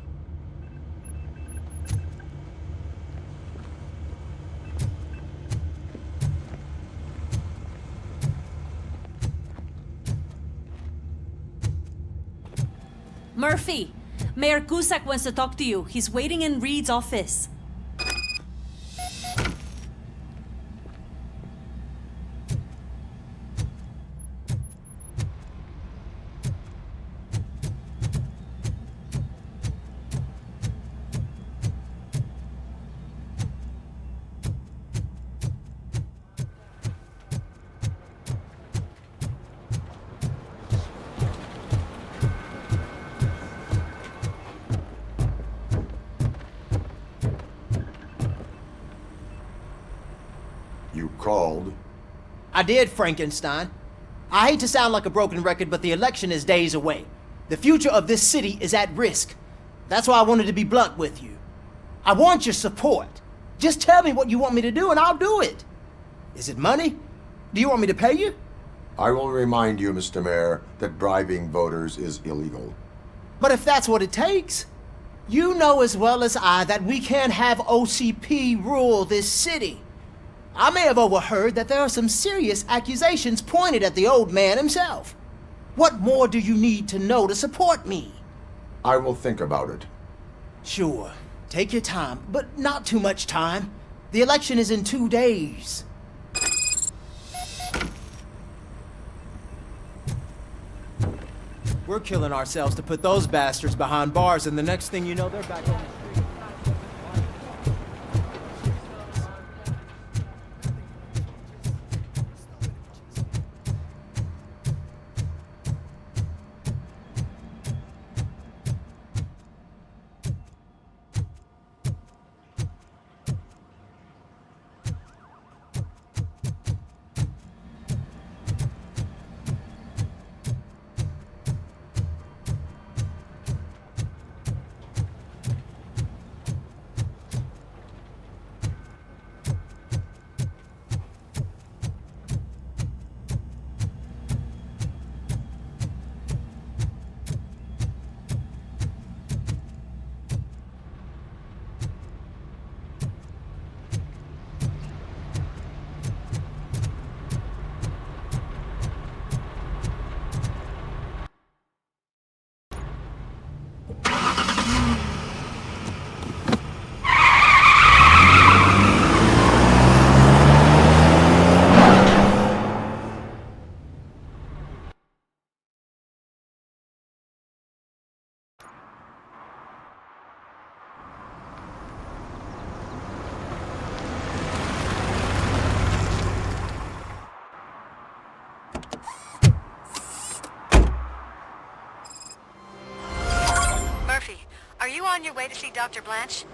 L: Murphy, Mayor Cusack wants to talk to you. He's waiting in Reed's office.
E: You called?
F: I did, Frankenstein. I hate to sound like a broken record, but the election is days away. The future of this city is at risk. That's why I wanted to be blunt with you. I want your support. Just tell me what you want me to do and I'll do it. Is it money? Do you want me to pay you?
E: I will remind you, Mr. Mayor, that bribing voters is illegal.
F: But if that's what it takes, you know as well as I that we can't have OCP rule this city. I may have overheard that there are some serious accusations pointed at the old man himself. What more do you need to know to support me?
E: I will think about it.
F: Sure. Take your time, but not too much time. The election is in 2 days. We're killing ourselves to put those bastards behind bars, and the next thing you know, they're back on the street.
A: Are you on your way to see Dr. Blanche?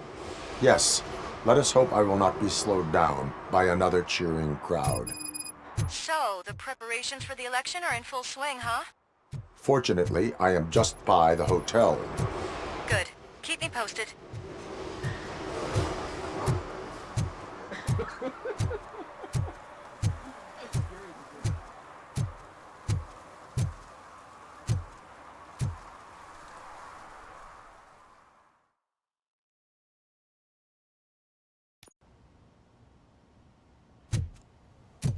E: Yes. Let us hope I will not be slowed down by another cheering crowd.
A: So, the preparations for the election are in full swing, huh?
E: Fortunately, I am just by the hotel.
A: Good. Keep me posted.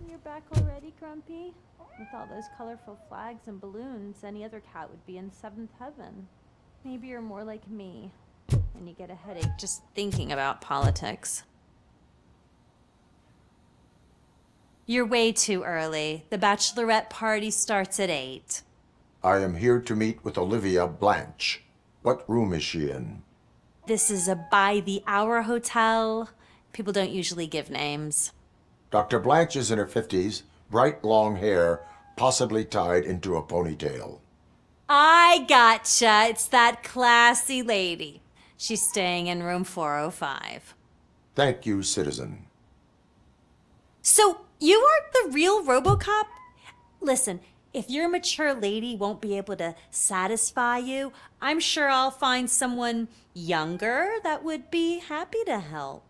P: You're back already, Grumpy? With all those colorful flags and balloons, any other cat would be in seventh heaven. Maybe you're more like me, and you get a headache just thinking about politics.
L: You're way too early. The bachelorette party starts at 8.
E: I am here to meet with Olivia Blanche. What room is she in?
L: This is a by-the-hour hotel. People don't usually give names.
E: Dr. Blanche is in her 50s, bright long hair, possibly tied into a ponytail.
L: I gotcha. It's that classy lady. She's staying in room 405.
E: Thank you, citizen.
L: So, you aren't the real Robocop? Listen, if your mature lady won't be able to satisfy you, I'm sure I'll find someone younger that would be happy to help.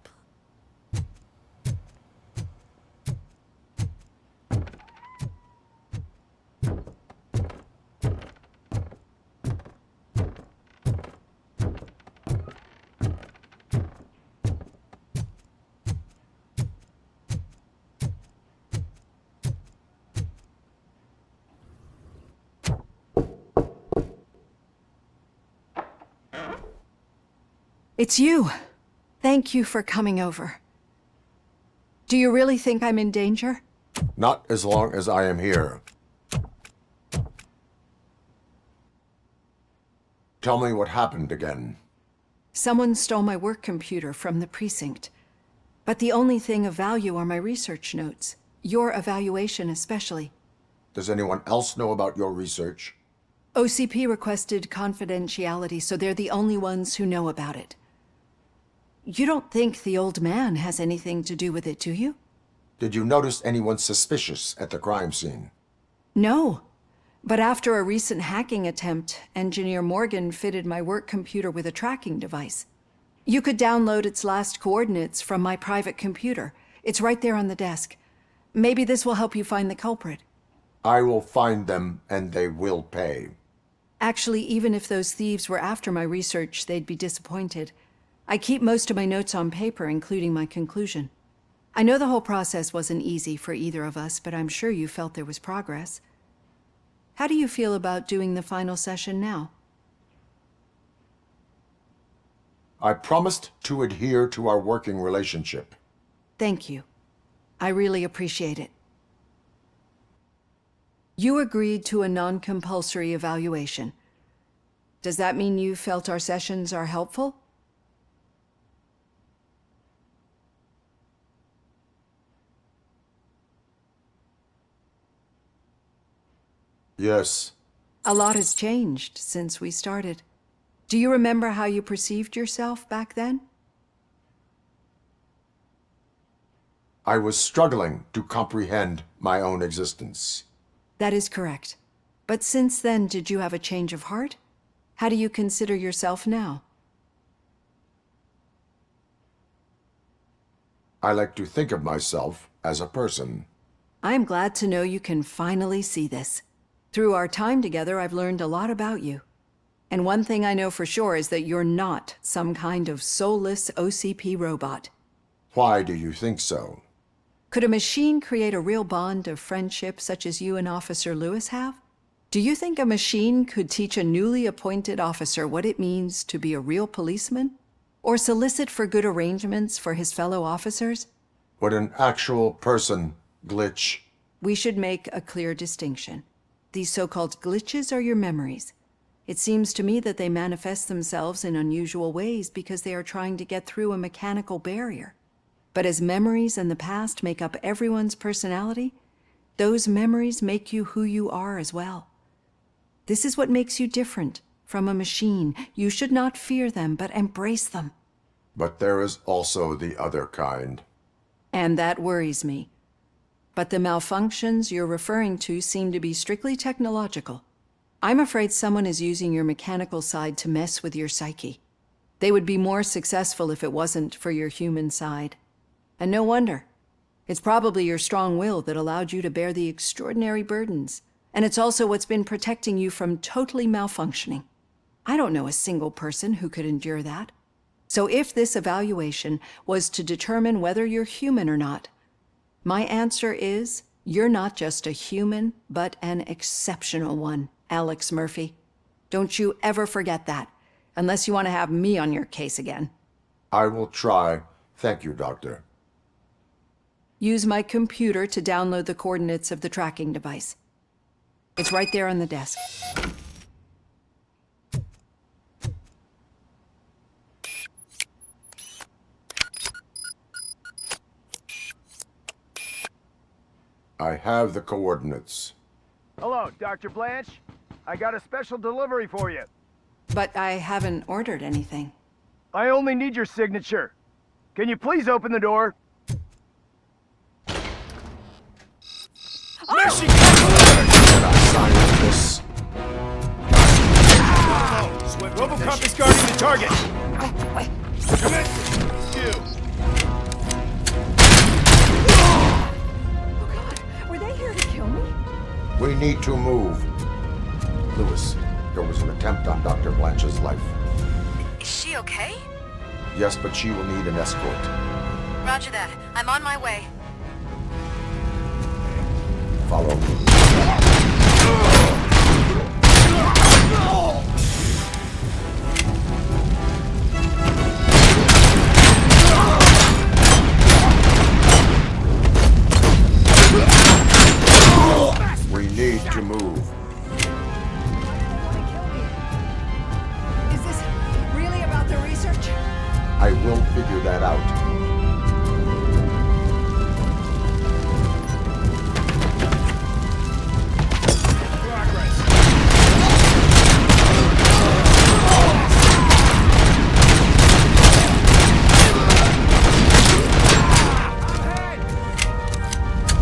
J: It's you. Thank you for coming over. Do you really think I'm in danger?
E: Not as long as I am here. Tell me what happened again.
J: Someone stole my work computer from the precinct. But the only thing of value are my research notes. Your evaluation especially.
E: Does anyone else know about your research?
J: OCP requested confidentiality, so they're the only ones who know about it. You don't think the old man has anything to do with it, do you?
E: Did you notice anyone suspicious at the crime scene?
J: No. But after a recent hacking attempt, Engineer Morgan fitted my work computer with a tracking device. You could download its last coordinates from my private computer. It's right there on the desk. Maybe this will help you find the culprit.
E: I will find them, and they will pay.
J: Actually, even if those thieves were after my research, they'd be disappointed. I keep most of my notes on paper, including my conclusion. I know the whole process wasn't easy for either of us, but I'm sure you felt there was progress. How do you feel about doing the final session now?
E: I promised to adhere to our working relationship.
J: Thank you. I really appreciate it. You agreed to a non-compulsory evaluation. Does that mean you felt our sessions are helpful?
E: Yes.
J: A lot has changed since we started. Do you remember how you perceived yourself back then?
E: I was struggling to comprehend my own existence.
J: That is correct. But since then, did you have a change of heart? How do you consider yourself now?
E: I like to think of myself as a person.
J: I am glad to know you can finally see this. Through our time together, I've learned a lot about you. And one thing I know for sure is that you're not some kind of soulless OCP robot.
E: Why do you think so?
J: Could a machine create a real bond of friendship such as you and Officer Lewis have? Do you think a machine could teach a newly appointed officer what it means to be a real policeman? Or solicit for good arrangements for his fellow officers?
E: Would an actual person glitch?
J: We should make a clear distinction. These so-called glitches are your memories. It seems to me that they manifest themselves in unusual ways because they are trying to get through a mechanical barrier. But as memories in the past make up everyone's personality, those memories make you who you are as well. This is what makes you different from a machine. You should not fear them, but embrace them.
E: But there is also the other kind.
J: And that worries me. But the malfunctions you're referring to seem to be strictly technological. I'm afraid someone is using your mechanical side to mess with your psyche. They would be more successful if it wasn't for your human side. And no wonder. It's probably your strong will that allowed you to bear the extraordinary burdens. And it's also what's been protecting you from totally malfunctioning. I don't know a single person who could endure that. So if this evaluation was to determine whether you're human or not, my answer is, you're not just a human, but an exceptional one, Alex Murphy. Don't you ever forget that, unless you want to have me on your case again.
E: I will try. Thank you, Doctor.
J: Use my computer to download the coordinates of the tracking device. It's right there on the desk.
E: I have the coordinates.
S: Hello, Dr. Blanche. I got a special delivery for you.
J: But I haven't ordered anything.
S: I only need your signature. Can you please open the door?
E: There she comes! This.
S: Robocop is guarding the target. Come in.
J: Were they here to kill me?
E: We need to move. Lewis, there was an attempt on Dr. Blanche's life.
A: Is she okay?
E: Yes, but she will need an escort.
A: Roger that. I'm on my way.
E: Follow me. I will figure that out.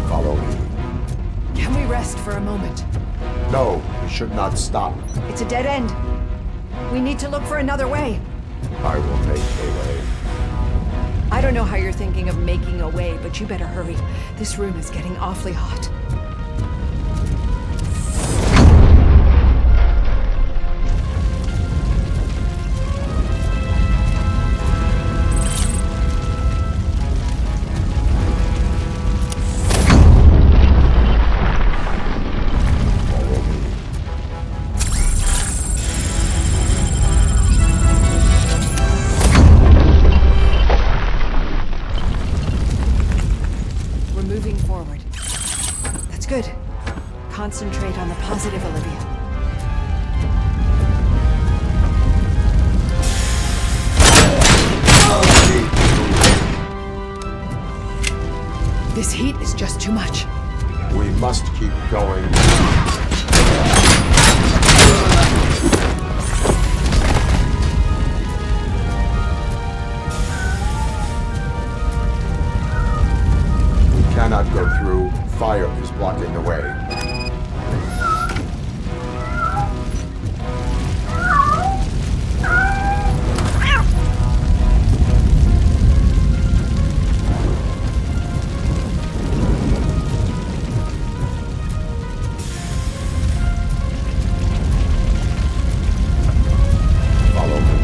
E: Follow me.
J: Can we rest for a moment?
E: No, we should not stop.
J: It's a dead end. We need to look for another way.
E: I will make a way.
J: I don't know how you're thinking of making a way, but you better hurry. This room is getting awfully hot. Good. Concentrate on the positive, Olivia. This heat is just too much.
E: We must keep going. We cannot go through. Fire is blocking the way. Follow me.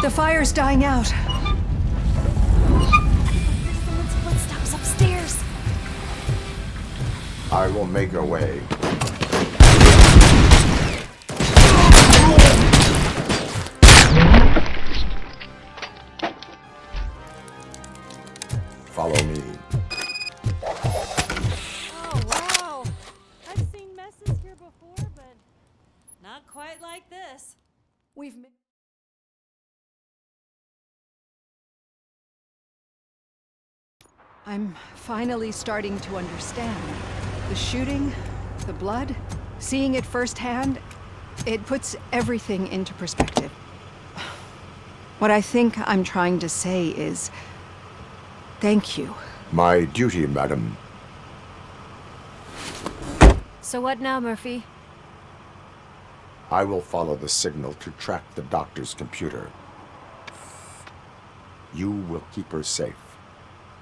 J: The fire's dying out.
L: There's someone's footsteps upstairs.
E: I will make a way. Follow me.
L: Oh, wow. I've seen messes here before, but not quite like this.
J: We've... I'm finally starting to understand. The shooting, the blood, seeing it firsthand, it puts everything into perspective. What I think I'm trying to say is, thank you.
E: My duty, madam.
W: So what now, Murphy?
E: I will follow the signal to track the doctor's computer. You will keep her safe.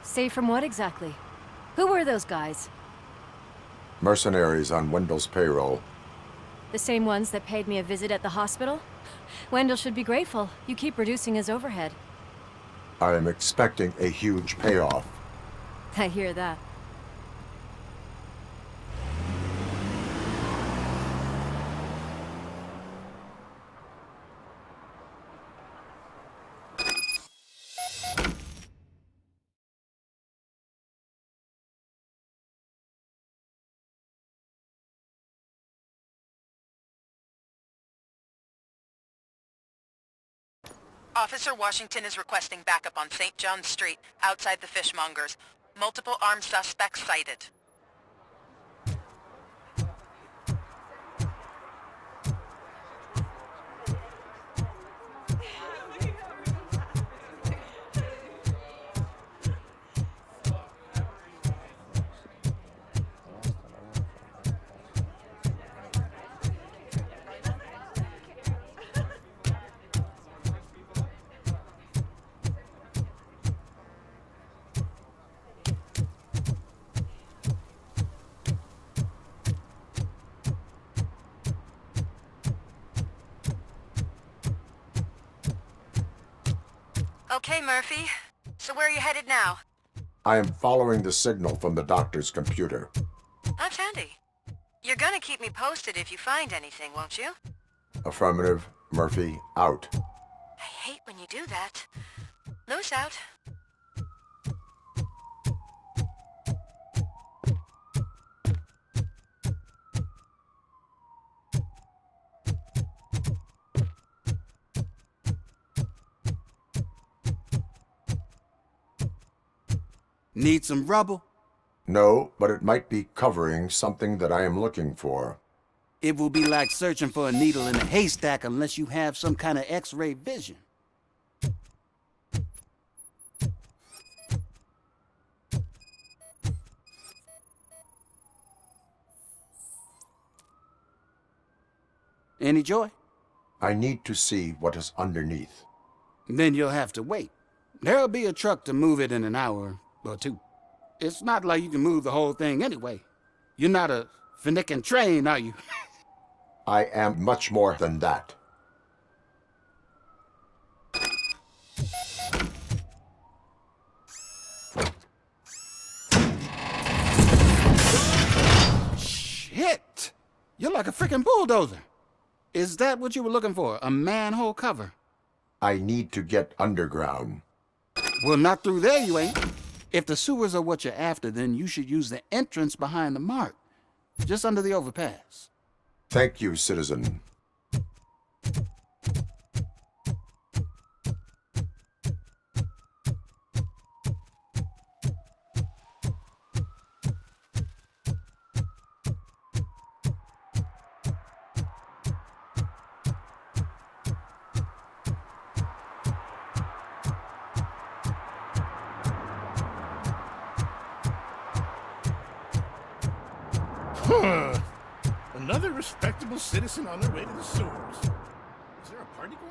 W: Safe from what exactly? Who were those guys?
E: Mercenaries on Wendell's payroll.
W: The same ones that paid me a visit at the hospital? Wendell should be grateful. You keep reducing his overhead.
E: I am expecting a huge payoff.
W: I hear that.
B: Officer Washington is requesting backup on St. John's Street, outside the fishmongers. Multiple armed suspects sighted. Okay, Murphy. So where are you headed now?
E: I am following the signal from the doctor's computer.
B: That's handy. You're gonna keep me posted if you find anything, won't you?
E: Affirmative. Murphy, out.
B: I hate when you do that. Loose out.
M: Need some rubble?
E: No, but it might be covering something that I am looking for.
M: It will be like searching for a needle in a haystack unless you have some kind of X-ray vision. Any joy?
E: I need to see what is underneath.
M: Then you'll have to wait. There'll be a truck to move it in an hour or two. It's not like you can move the whole thing anyway. You're not a finicking train, are you?
E: I am much more than that.
M: Shit! You're like a freaking bulldozer. Is that what you were looking for? A manhole cover?
E: I need to get underground.
M: Well, not through there, you ain't. If the sewers are what you're after, then you should use the entrance behind the mark, just under the overpass.
E: Thank you, citizen.
S: Another respectable citizen on their way to the sewers. Is there a party going on?